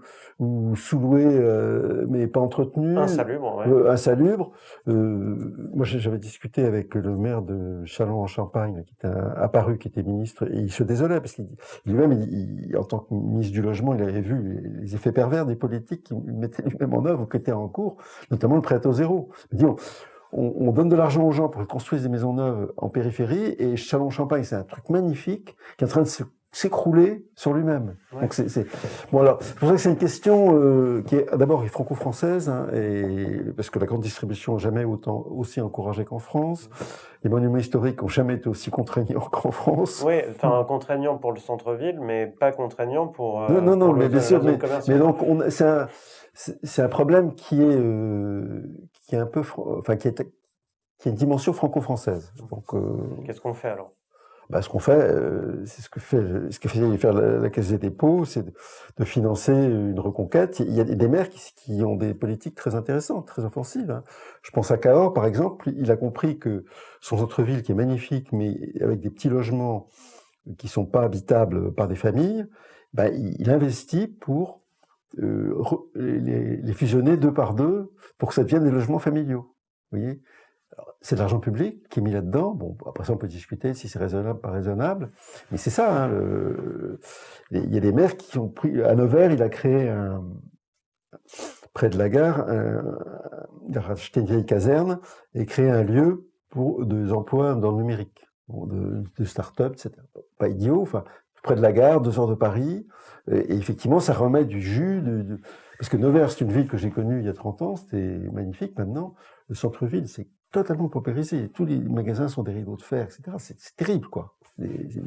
sous-loués, mais pas entretenus. Insalubres, ouais. Insalubres. Moi, j'avais discuté avec le maire de Châlons-en-Champagne, qui était apparu, qui était ministre, et il se désolait, parce qu'il lui-même, en tant que ministre du Logement, il avait vu les effets pervers des politiques qu'il mettait lui-même en œuvre, qui étaient en cours, notamment le prêt à taux zéro. Il dit, on donne de l'argent aux gens pour qu'ils construisent des maisons neuves en périphérie, et Châlons-Champagne, c'est un truc magnifique qui est en train de s'écrouler sur lui-même. Ouais. Donc bon, alors, c'est pour ça que c'est une question qui est d'abord franco-française, hein, et parce que la grande distribution n'a jamais aussi encouragé qu'en France. Les monuments historiques n'ont jamais été aussi contraignants qu'en France. Oui, enfin contraignants pour le centre-ville, mais pas contraignants pour. Non, pour mais bien sûr, mais donc c'est un problème qui est un peu, enfin qui a une dimension franco-française. Donc qu'est-ce qu'on fait alors? Ce qu'on fait, c'est ce que fait faire la Caisse des dépôts, c'est de financer une reconquête. Il y a des maires qui ont des politiques très intéressantes, très offensives, hein. Je pense à Cahors, par exemple. Il a compris que son centre-ville, qui est magnifique, mais avec des petits logements qui sont pas habitables par des familles, il investit pour les fusionner 2 par 2 pour que ça devienne des logements familiaux. Vous voyez, c'est de l'argent public qui est mis là-dedans. Bon, après ça, on peut discuter si c'est raisonnable, pas raisonnable. Mais c'est ça, hein, il y a des maires qui ont pris... À Nevers, il a créé près de la gare, il a racheté une vieille caserne et créé un lieu pour des emplois dans le numérique, de start-up, etc. Pas idiot, enfin, près de la gare, 2 heures de Paris. Et effectivement, ça remet du jus. Parce que Nevers, c'est une ville que j'ai connue il y a 30 ans, c'était magnifique. Maintenant, le centre-ville, c'est totalement paupérisé. Tous les magasins sont des rideaux de fer, etc. C'est terrible, quoi. Je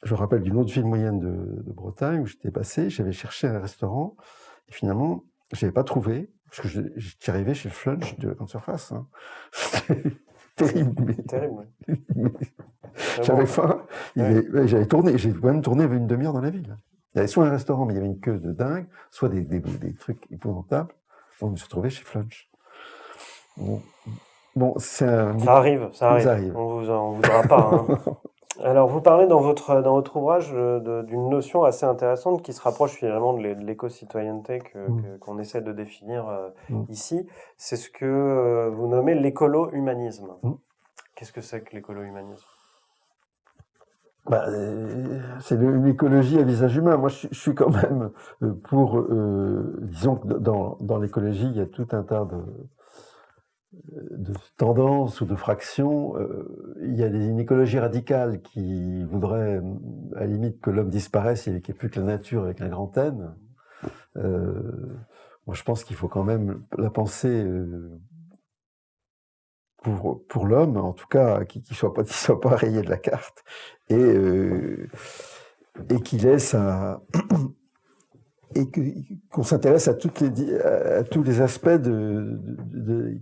me rappelle d'une autre ville moyenne de Bretagne où j'étais passé, j'avais cherché un restaurant, et finalement, je n'avais pas trouvé, parce que j'étais arrivé chez le Flunch de la Grande Surface. Hein. C'était terrible. Terrible. J'avais faim, j'avais tourné, j'ai même tourné une demi-heure dans la ville. Il y avait soit un restaurant, mais il y avait une queue de dingue, soit des trucs épouvantables. On me suis retrouvé chez Flunch. Bon, ça arrive. On vous voudra pas. Hein. Alors, vous parlez dans votre ouvrage d'une notion assez intéressante qui se rapproche finalement de l'éco-citoyenneté qu'on essaie de définir ici. C'est ce que vous nommez l'écolo-humanisme. Qu'est-ce que c'est que l'écolo-humanisme? C'est une écologie à visage humain. Moi, je suis quand même pour... disons que dans l'écologie, il y a tout un tas de tendances ou de fractions. Il y a une écologie radicale qui voudrait, à la limite, que l'homme disparaisse et qu'il n'y ait plus que la nature avec un grand N. Moi, je pense qu'il faut quand même la penser pour l'homme, en tout cas, qu'il soit pas rayé de la carte, et qu'il laisse et qu'on s'intéresse à tous les aspects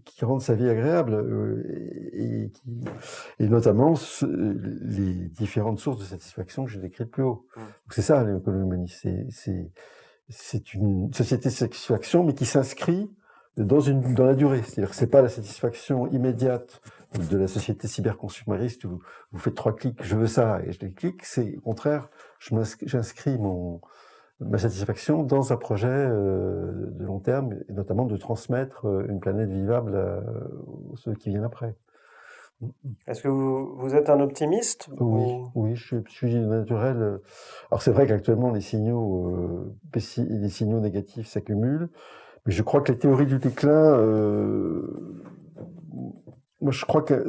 qui rendent sa vie agréable, et notamment les différentes sources de satisfaction que j'ai décrites plus haut. C'est ça l'économie, c'est une société de satisfaction, mais qui s'inscrit dans la durée. C'est-à-dire que c'est pas la satisfaction immédiate de la société cyberconsumériste où vous faites 3 clics, je veux ça, et je les clique. C'est au contraire, j'inscris ma satisfaction dans un projet de long terme, et notamment de transmettre une planète vivable à ceux qui viennent après. Est-ce que vous êtes un optimiste? Oui, je suis naturel. Alors c'est vrai qu'actuellement les signaux négatifs s'accumulent, mais je crois que les théories du déclin, moi je crois que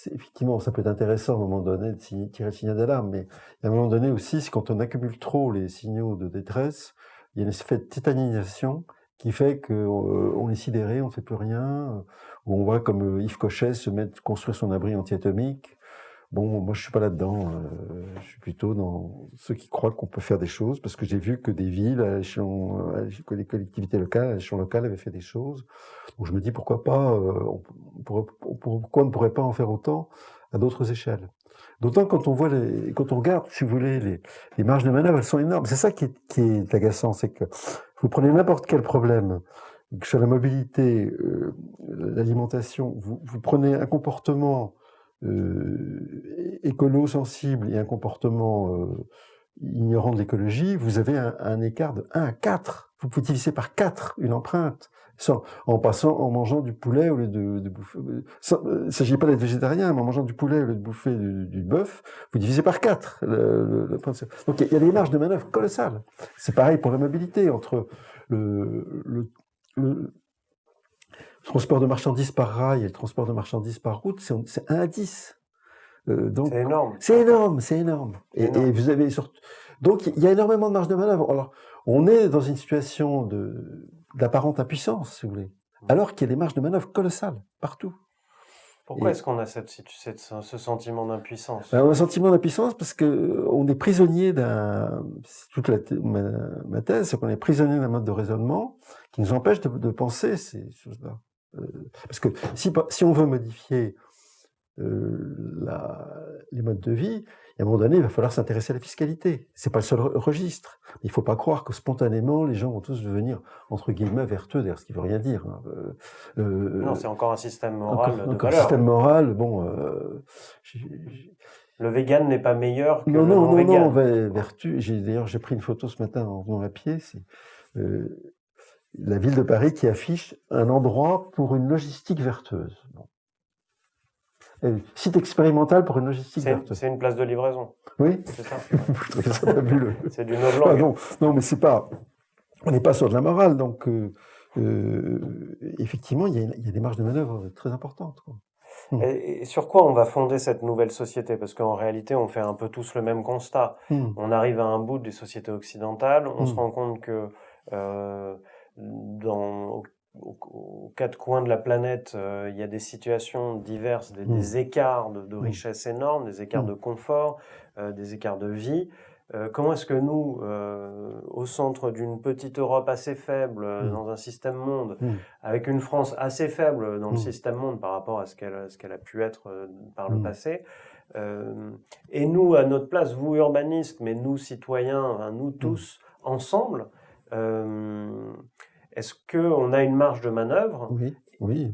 effectivement, ça peut être intéressant à un moment donné de tirer le signal d'alarme, mais à un moment donné aussi, c'est quand on accumule trop les signaux de détresse, il y a un effet de tétanisation qui fait qu'on est sidéré, on ne fait plus rien, où on voit comme Yves Cochet construire son abri anti-atomique, Bon, moi je suis pas là-dedans. Je suis plutôt dans ceux qui croient qu'on peut faire des choses, parce que j'ai vu que des villes, que les collectivités locales, à l'échelon local, avaient fait des choses. Donc je me dis pourquoi pas, pourquoi on ne pourrait pas en faire autant à d'autres échelles. D'autant quand on quand on regarde, si vous voulez, les marges de manœuvre, elles sont énormes. C'est ça qui est agaçant, c'est que vous prenez n'importe quel problème, que ce soit la mobilité, l'alimentation, vous prenez un comportement écolo-sensible et un comportement ignorant de l'écologie, vous avez un écart de 1 à 4. Vous pouvez diviser par 4 une empreinte, en mangeant du poulet au lieu de bouffer. Il ne s'agit pas d'être végétarien, mais en mangeant du poulet au lieu de bouffer du bœuf, vous divisez par 4 Donc il y a des marges de manœuvre colossales. C'est pareil pour la mobilité, entre le transport de marchandises par rail et le transport de marchandises par route, c'est 1 à 10. C'est énorme. C'est énorme, c'est énorme. Et vous avez donc il y a énormément de marge de manœuvre. Alors, on est dans une situation d'apparente impuissance, si vous voulez, alors qu'il y a des marges de manœuvre colossales partout. Pourquoi est-ce qu'on a ce sentiment d'impuissance? On a un sentiment d'impuissance parce que on est prisonnier toute ma thèse, c'est qu'on est prisonnier d'un mode de raisonnement qui nous empêche de penser ces choses-là. Parce que si on veut modifier les modes de vie, à un moment donné, il va falloir s'intéresser à la fiscalité. C'est pas le seul registre. Il ne faut pas croire que spontanément, les gens vont tous devenir, entre guillemets, vertueux, d'ailleurs, ce qui ne veut rien dire. Non, c'est encore un système moral de valeur. Un système moral, bon... le vegan n'est pas meilleur que non, le non-vegan. Non, vertu. D'ailleurs, j'ai pris une photo ce matin en venant à pied. C'est la ville de Paris qui affiche un endroit pour une logistique vertueuse. Bon. Site expérimental pour une logistique vertueuse. C'est une place de livraison. Oui. C'est ça. Je trouvais ça fabuleux. C'est du novlangue. Non, mais c'est pas. On n'est pas sur de la morale, donc effectivement, il y a des marges de manœuvre très importantes. Quoi. Et sur quoi on va fonder cette nouvelle société? Parce qu'en réalité, on fait un peu tous le même constat. On arrive à un bout des sociétés occidentales, on se rend compte que aux quatre coins de la planète, il y a des situations diverses, des écarts de richesse énormes, des écarts de confort, des écarts de vie. Comment est-ce que nous, au centre d'une petite Europe assez faible, dans un système monde, avec une France assez faible dans le système monde par rapport à ce qu'elle a pu être par le passé, et nous, à notre place, vous urbanistes, mais nous citoyens, nous tous, ensemble, est-ce qu'on a une marge de manœuvre? Oui.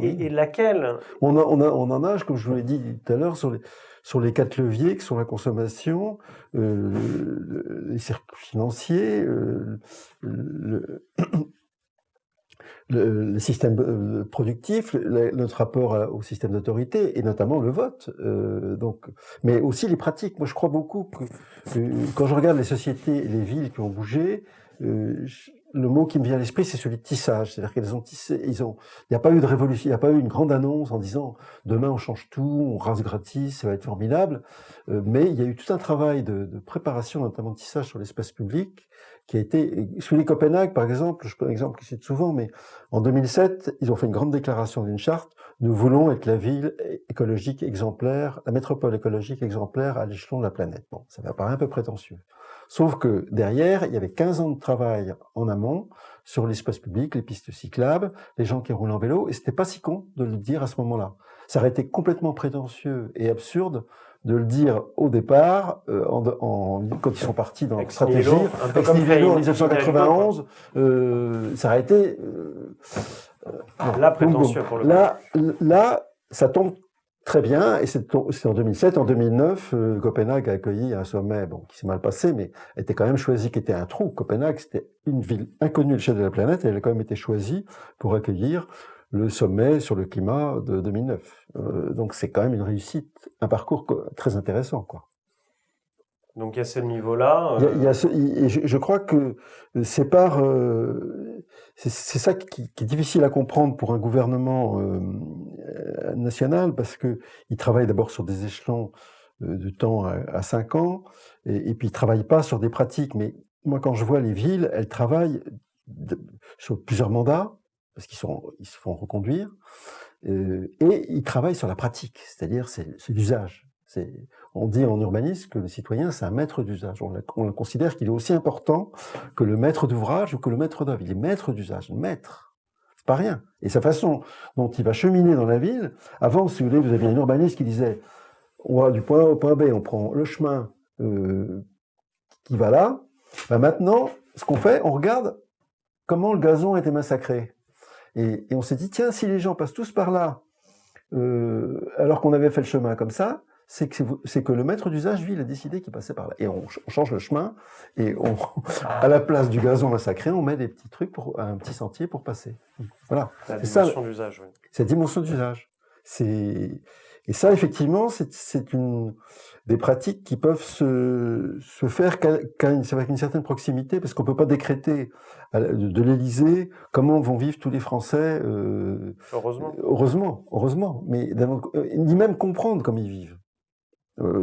Et laquelle? On en a, comme je vous l'ai dit tout à l'heure, sur les 4 leviers qui sont la consommation, les circuits financiers, le système productif, notre rapport au système d'autorité et notamment le vote. Mais aussi les pratiques. Moi, je crois beaucoup que quand je regarde les sociétés et les villes qui ont bougé, le mot qui me vient à l'esprit, c'est celui de tissage. C'est-à-dire qu'elles ont tissé, il n'y a pas eu de révolution, il n'y a pas eu une grande annonce en disant demain on change tout, on rase gratis, ça va être formidable. Mais il y a eu tout un travail de préparation, notamment de tissage sur l'espace public, qui a été, celui de Copenhague, par exemple, je prends un exemple que je cite souvent, mais en 2007, ils ont fait une grande déclaration d'une charte. Nous voulons être la ville écologique exemplaire, la métropole écologique exemplaire à l'échelon de la planète. Bon, ça va paraître un peu prétentieux. Sauf que derrière, il y avait 15 ans de travail en amont sur l'espace public, les pistes cyclables, les gens qui roulent en vélo, et c'était pas si con de le dire à ce moment-là. Ça aurait été complètement prétentieux et absurde de le dire au départ, quand ils sont partis dans la stratégie, ex nihilo en 1991, ça aurait été... là, prétentieux pour le coup. Là, ça tombe très bien, et c'est en 2007. En 2009, Copenhague a accueilli un sommet qui s'est mal passé, mais était quand même choisi, qui était un trou. Copenhague, c'était une ville inconnue à l'échelle de la planète, et elle a quand même été choisie pour accueillir le sommet sur le climat de 2009. Donc c'est quand même une réussite, un parcours très intéressant, quoi. Donc il y a ce niveau-là. Je crois que c'est ça qui est difficile à comprendre pour un gouvernement national, parce que il travaille d'abord sur des échelons de temps à 5 ans, et puis il travaille pas sur des pratiques. Mais moi, quand je vois les villes, elles travaillent sur plusieurs mandats, parce qu'ils se font reconduire, et ils travaillent sur la pratique, c'est-à-dire c'est l'usage. On dit en urbanisme que le citoyen, c'est un maître d'usage. On considère qu'il est aussi important que le maître d'ouvrage ou que le maître d'œuvre. Il est maître d'usage, maître. C'est pas rien. Et sa façon dont il va cheminer dans la ville, avant, si vous voulez, vous aviez un urbaniste qui disait, on va du point A au point B, on prend le chemin qui va là. Ben maintenant, ce qu'on fait, on regarde comment le gazon a été massacré. Et on s'est dit, tiens, si les gens passent tous par là, alors qu'on avait fait le chemin comme ça, c'est que le maître d'usage, lui, il a décidé qu'il passait par là. Et on change le chemin, et à la place du gazon massacré, on met des petits trucs, un petit sentier pour passer. Voilà. La dimension d'usage, oui. C'est la dimension d'usage. Et ça, effectivement, c'est des pratiques qui peuvent se faire avec une certaine proximité, parce qu'on ne peut pas décréter de l'Élysée comment vont vivre tous les Français. Heureusement. Mais ni même comprendre comment ils vivent.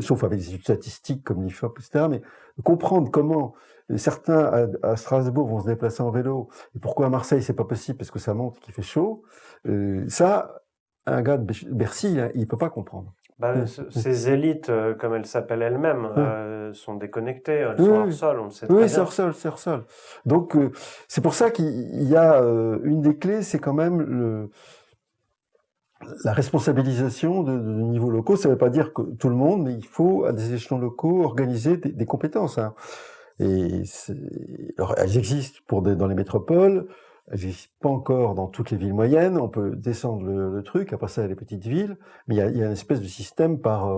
Sauf avec des études statistiques comme l'IFOP, etc. Mais comprendre comment certains à Strasbourg vont se déplacer en vélo, et pourquoi à Marseille c'est pas possible parce que ça monte, qu'il fait chaud, ça, un gars de Bercy, il peut pas comprendre. Ces élites, comme elles s'appellent elles-mêmes, sont déconnectées, elles sont hors sol, on le sait très bien. Oui, c'est hors sol. Donc, c'est pour ça qu'il y a une des clés, c'est quand même la responsabilisation de niveaux locaux. Ça ne veut pas dire que tout le monde, mais il faut, à des échelons locaux, organiser des compétences. Hein. Alors, elles existent dans les métropoles, elles n'existent pas encore dans toutes les villes moyennes. On peut descendre le truc, après ça, il y a les petites villes, mais il y a une espèce de système par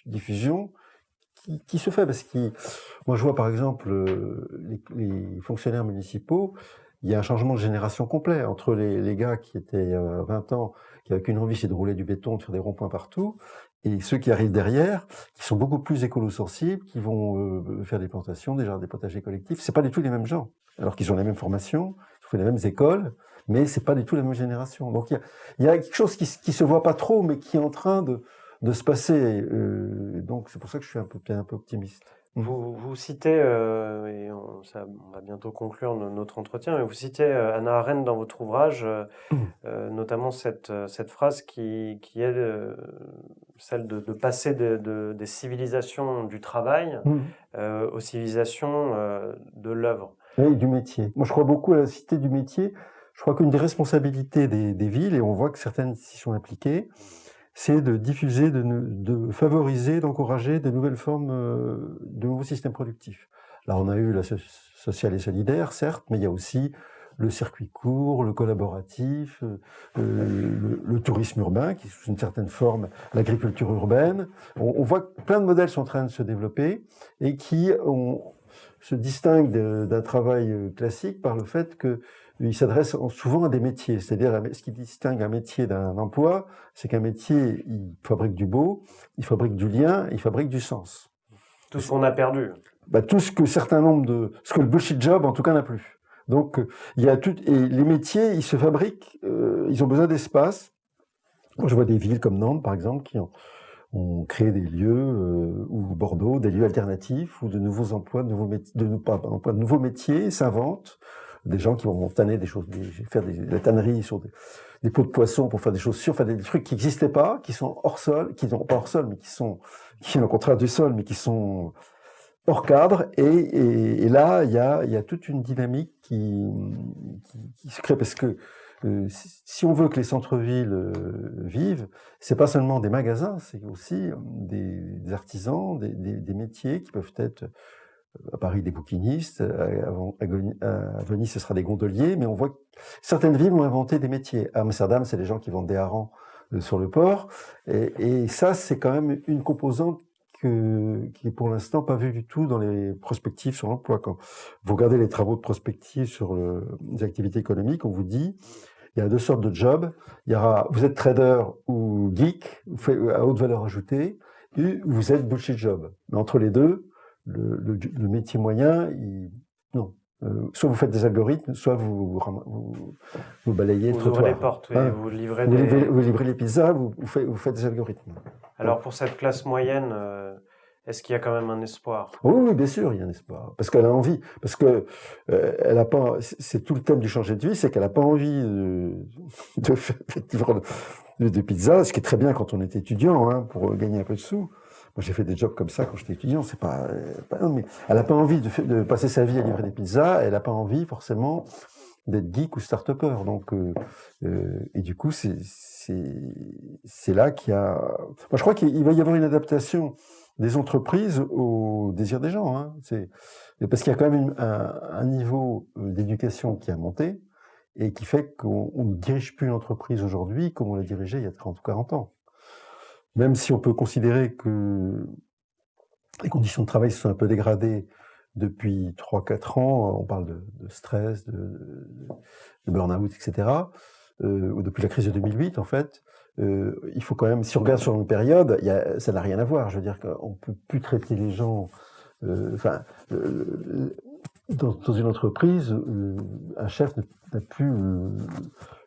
diffusion qui se fait. Parce que moi, je vois par exemple les fonctionnaires municipaux, il y a un changement de génération complet entre les gars qui étaient 20 ans, qui avaient qu'une envie, c'est de rouler du béton, de faire des ronds-points partout, et ceux qui arrivent derrière, qui sont beaucoup plus écolo-sensibles, qui vont faire des plantations, des potagers collectifs. C'est pas du tout les mêmes gens, alors qu'ils ont les mêmes formations, ils font les mêmes écoles, mais c'est pas du tout la même génération. Donc il y a quelque chose qui se voit pas trop, mais qui est en train de se passer. Donc c'est pour ça que je suis un peu optimiste. Vous citez, et on va bientôt conclure notre entretien, mais vous citez Hannah Arendt dans votre ouvrage, notamment cette phrase qui est celle de passer des civilisations du travail aux civilisations de l'œuvre. Oui, du métier. Moi, je crois beaucoup à la cité du métier. Je crois qu'une des responsabilités des villes, et on voit que certaines s'y sont impliquées, c'est de diffuser, de favoriser, d'encourager de nouvelles formes, de nouveaux systèmes productifs. Là, on a eu la sociale et solidaire, certes, mais il y a aussi le circuit court, le collaboratif, le tourisme urbain, qui est sous une certaine forme l'agriculture urbaine. On voit que plein de modèles sont en train de se développer et qui se distinguent d'un travail classique par le fait qu'il s'adresse souvent à des métiers. C'est-à-dire, ce qui distingue un métier d'un emploi, c'est qu'un métier, il fabrique du beau, il fabrique du lien, il fabrique du sens. Tout ce qu'on a perdu. Tout ce que ce que le bullshit job, en tout cas, n'a plus. Donc, il y a et les métiers, ils se fabriquent, ils ont besoin d'espace. Je vois des villes comme Nantes, par exemple, qui ont créé des lieux, ou Bordeaux, des lieux alternatifs, où de nouveaux emplois, de nouveaux métiers s'inventent. Des gens qui vont tanner des choses, faire de la tannerie sur des pots de poisson pour faire des chaussures, faire des trucs qui n'existaient pas, qui sont hors sol, qui sont pas hors sol, mais qui sont au contraire du sol, mais qui sont hors cadre. Et là, il y a toute une dynamique qui se crée, parce que si on veut que les centres-villes vivent, c'est pas seulement des magasins, c'est aussi des artisans, des métiers qui peuvent être à Paris des bouquinistes, à Venise ce sera des gondoliers, mais on voit que certaines villes ont inventé des métiers. À Amsterdam, c'est les gens qui vendent des harengs sur le port, et ça c'est quand même une composante qui est pour l'instant pas vue du tout dans les prospectives sur l'emploi. Quand vous regardez les travaux de prospective sur les activités économiques, on vous dit il y a deux sortes de jobs. Vous êtes trader ou geek, à haute valeur ajoutée, et vous êtes bullshit job. Mais entre les deux, le métier moyen, non. Soit vous faites des algorithmes, soit vous balayez le trottoir. Vous ouvrez les portes, vous livrez vous livrez les pizzas, vous faites des algorithmes. Alors pour cette classe moyenne, Est-ce qu'il y a quand même un espoir? Oui, bien sûr, il y a un espoir. Parce qu'elle a envie. Parce que elle a pas. C'est tout le thème du changer de vie, c'est qu'elle n'a pas envie de faire de pizza, ce qui est très bien quand on est étudiant, hein, pour gagner un peu de sous. Moi, j'ai fait des jobs comme ça quand j'étais étudiant. C'est pas mais elle n'a pas envie de passer sa vie à livrer des pizzas. Elle n'a pas envie forcément d'être geek ou start-upper. Donc, et du coup, c'est là qu'il y a. Moi, je crois qu'il va y avoir une adaptation des entreprises au désir des gens. Hein. Parce qu'il y a quand même un niveau d'éducation qui a monté et qui fait qu'on ne dirige plus l'entreprise aujourd'hui comme on l'a dirigée il y a 30 ou 40 ans. Même si on peut considérer que les conditions de travail se sont un peu dégradées depuis 3-4 ans, on parle de stress, de burn-out, etc., ou depuis la crise de 2008, en fait, il faut quand même, si on regarde sur une période, ça n'a rien à voir. Je veux dire qu'on ne peut plus traiter les gens... dans une entreprise, un chef n'a plus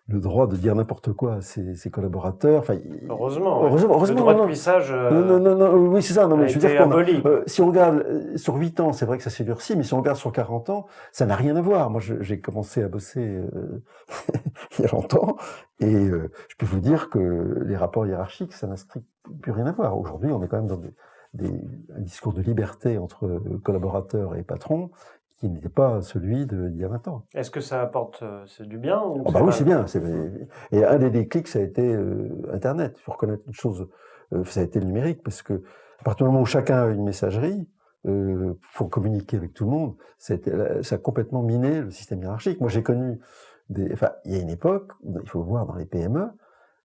le droit de dire n'importe quoi à ses collaborateurs. Enfin, heureusement. Le droit de cuissage oui, c'est ça. Non, mais je veux dire aboli. Si on regarde sur 8 ans, c'est vrai que ça s'est durci, mais si on regarde sur 40 ans, ça n'a rien à voir. Moi, j'ai commencé à bosser il y a longtemps, et je peux vous dire que les rapports hiérarchiques, ça n'a strictement plus rien à voir. Aujourd'hui, on est quand même dans un discours de liberté entre collaborateurs et patrons qui n'était pas celui d'il y a 20 ans. Est-ce que ça apporte c'est du bien ou bah oui, c'est bien. Et un des déclics, ça a été Internet. Il faut reconnaître une chose, ça a été le numérique, parce que à partir du moment où chacun a une messagerie, pour communiquer avec tout le monde, ça a complètement miné le système hiérarchique. Moi, j'ai connu il y a une époque, il faut voir dans les PME,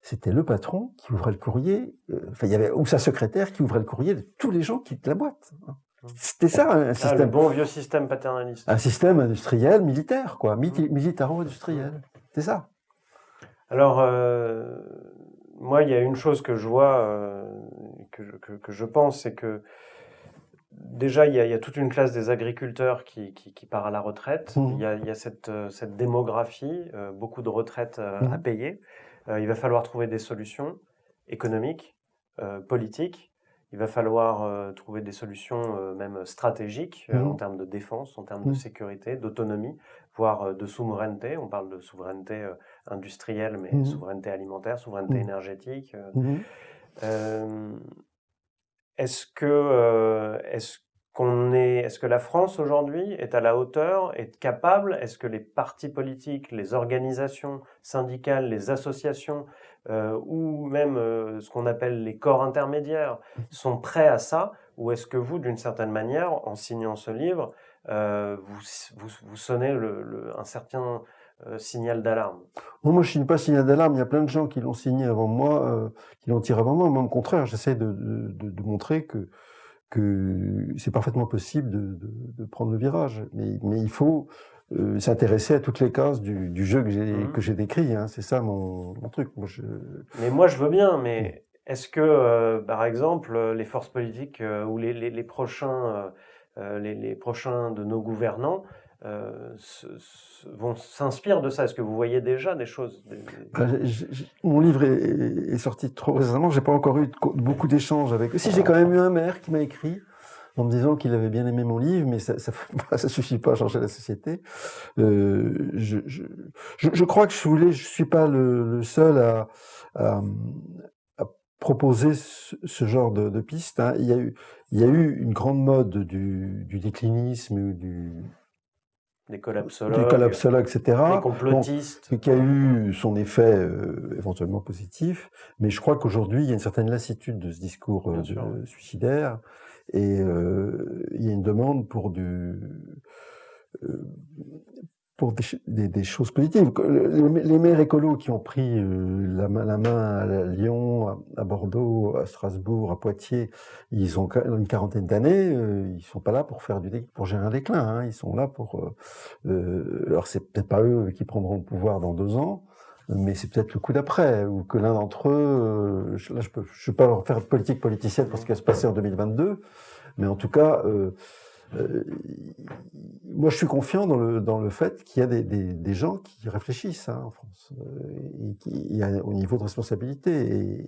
c'était le patron qui ouvrait le courrier, ou sa secrétaire qui ouvrait le courrier de tous les gens qui quittent la boîte. C'était ça, un système. Le bon vieux système paternaliste. Un système industriel, militaire, quoi, militaro-industriel. C'est ça. Alors, moi, il y a une chose que je vois, que je pense, c'est que déjà, il y a toute une classe des agriculteurs qui part à la retraite. Il y a cette démographie, beaucoup de retraites à payer. Il va falloir trouver des solutions économiques, politiques. Il va falloir trouver des solutions même stratégiques en termes de défense, en termes de sécurité, d'autonomie, voire de souveraineté. On parle de souveraineté industrielle, mais souveraineté alimentaire, souveraineté énergétique. Est-ce que la France aujourd'hui est à la hauteur, est capable? Est-ce que les partis politiques, les organisations syndicales, les associations ou même ce qu'on appelle les corps intermédiaires sont prêts à ça? Ou est-ce que vous, d'une certaine manière, en signant ce livre, vous sonnez un certain signal d'alarme? Moi, je ne signe pas signal d'alarme. Il y a plein de gens qui l'ont signé avant moi, qui l'ont tiré avant moi. Moi, au contraire, j'essaie de montrer que c'est parfaitement possible de prendre le virage. Mais il faut s'intéresser à toutes les cases du jeu que j'ai décrit. Hein. C'est ça mon truc. Mais moi, je veux bien, mais est-ce que, par exemple, les forces politiques ou les prochains de nos gouvernants s'inspirent de ça? Est-ce que vous voyez déjà des choses Mon livre est sorti trop récemment. J'ai pas encore eu beaucoup d'échanges avec eux. Si, j'ai quand même eu un maire qui m'a écrit en me disant qu'il avait bien aimé mon livre, mais ça suffit pas à changer la société. Je crois que je suis pas le seul à proposer ce genre de piste. Hein. Il y a eu une grande mode du déclinisme ou des collapsologues, etc. des complotistes. Qui a eu son effet éventuellement positif, mais je crois qu'aujourd'hui, il y a une certaine lassitude de ce discours suicidaire, et il y a une demande pour des choses positives. Les maires écolos qui ont pris la main à Lyon, à Bordeaux, à Strasbourg, à Poitiers, ils ont une quarantaine d'années, ils sont pas là pour gérer un déclin, hein, ils sont là pour... alors c'est peut-être pas eux qui prendront le pouvoir dans 2 ans, mais c'est peut-être le coup d'après, ou que l'un d'entre eux... Là, je peux pas faire de politique politicienne pour ce qui va se passer en 2022, mais en tout cas... moi, je suis confiant dans le fait qu'il y a des gens qui réfléchissent en France, et qui, au niveau de responsabilité.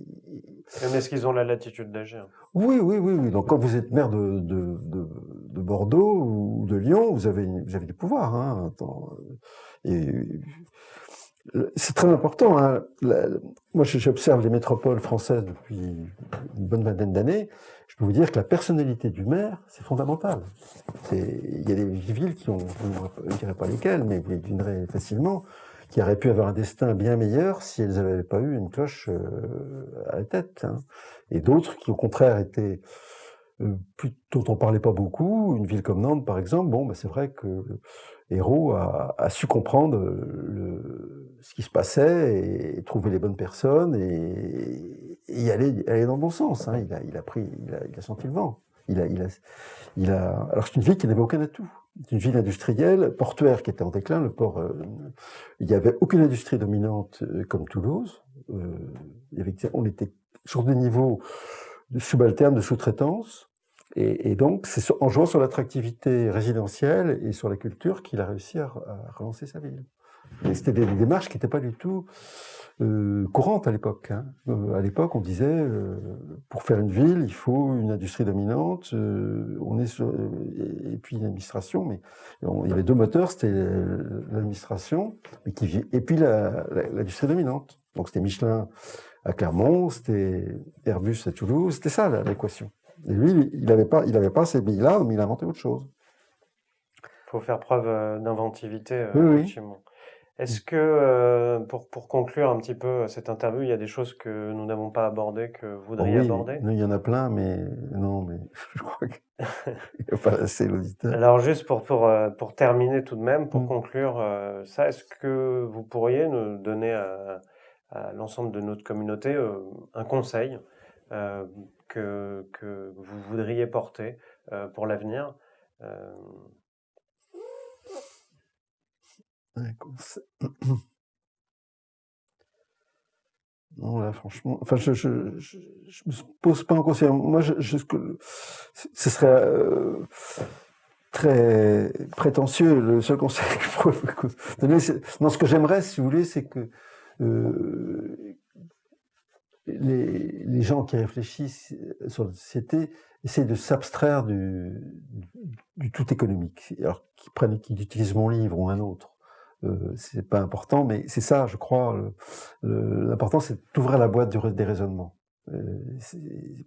Mais est-ce qu'ils ont la latitude d'agir? Oui. Donc, quand vous êtes maire de Bordeaux ou de Lyon, vous avez du pouvoir. Et c'est très important. Moi, j'observe les métropoles françaises depuis une bonne vingtaine d'années. Je peux vous dire que la personnalité du maire, c'est fondamental. Il y a des villes je ne dirais pas lesquelles, mais vous les devinerez facilement, qui auraient pu avoir un destin bien meilleur si elles n'avaient pas eu une cloche à la tête. Et d'autres qui, au contraire, étaient dont on parlait pas beaucoup. Une ville comme Nantes, par exemple, c'est vrai que Ayrault a su comprendre ce qui se passait et trouver les bonnes personnes et aller dans le bon sens. Il a senti le vent. Alors c'est une ville qui n'avait aucun atout. C'est une ville industrielle, portuaire qui était en déclin. Le port, il n'y avait aucune industrie dominante comme Toulouse. On était sur des niveaux subalternes de sous-traitance. Et donc, c'est en jouant sur l'attractivité résidentielle et sur la culture qu'il a réussi à relancer sa ville. Et c'était des démarches qui n'étaient pas du tout courantes à l'époque. À l'époque, on disait, pour faire une ville, il faut une industrie dominante, et puis une administration, mais il y avait deux moteurs, c'était l'administration, et puis l'industrie dominante. Donc c'était Michelin à Clermont, c'était Airbus à Toulouse, c'était ça l'équation. Et lui, il n'avait pas ces billes-là, mais il a inventé autre chose. Il faut faire preuve d'inventivité, oui. effectivement. Est-ce que, pour conclure un petit peu cette interview, il y a des choses que nous n'avons pas abordées, que vous voudriez aborder? Il y en a plein, mais je crois qu'il n'y a pas assez l'auditeur. Alors juste pour terminer tout de même, pour conclure ça, est-ce que vous pourriez nous donner à l'ensemble de notre communauté un conseil que vous voudriez porter pour l'avenir? Un conseil. Non, là, franchement, enfin, je me pose pas un conseil. Moi, ce serait très prétentieux. Le seul conseil que je pourrais donner, ce que j'aimerais, si vous voulez, c'est que les gens qui réfléchissent sur la société essaient de s'abstraire du tout économique. Alors qu'ils utilisent mon livre ou un autre. C'est pas important, mais c'est ça, je crois. L'important, c'est d'ouvrir la boîte des raisonnements.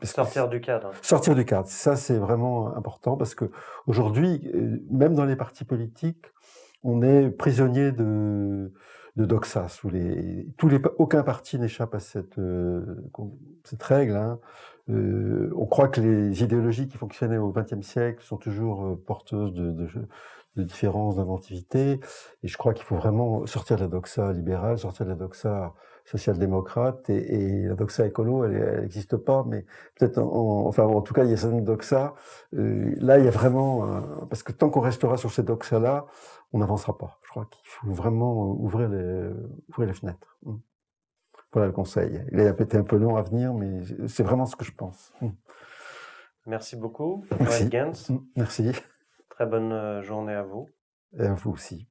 Sortir du cadre. Sortir du cadre. Ça, c'est vraiment important parce que aujourd'hui, même dans les partis politiques, on est prisonnier de doxa. Aucun parti n'échappe à cette règle. On croit que les idéologies qui fonctionnaient au XXe siècle sont toujours porteuses de différences, d'inventivité. Et je crois qu'il faut vraiment sortir de la doxa libérale, sortir de la doxa social-démocrate, et la doxa écolo, elle n'existe pas, mais peut-être en tout cas, il y a certaines doxa. Là, il y a vraiment, parce que tant qu'on restera sur ces doxa-là, on n'avancera pas. Je crois qu'il faut vraiment ouvrir les fenêtres. Voilà le conseil. Il a peut-être un peu long à venir, mais c'est vraiment ce que je pense. Merci beaucoup, Merci. Noël Gens. Merci. Très bonne journée à vous. Et à vous aussi.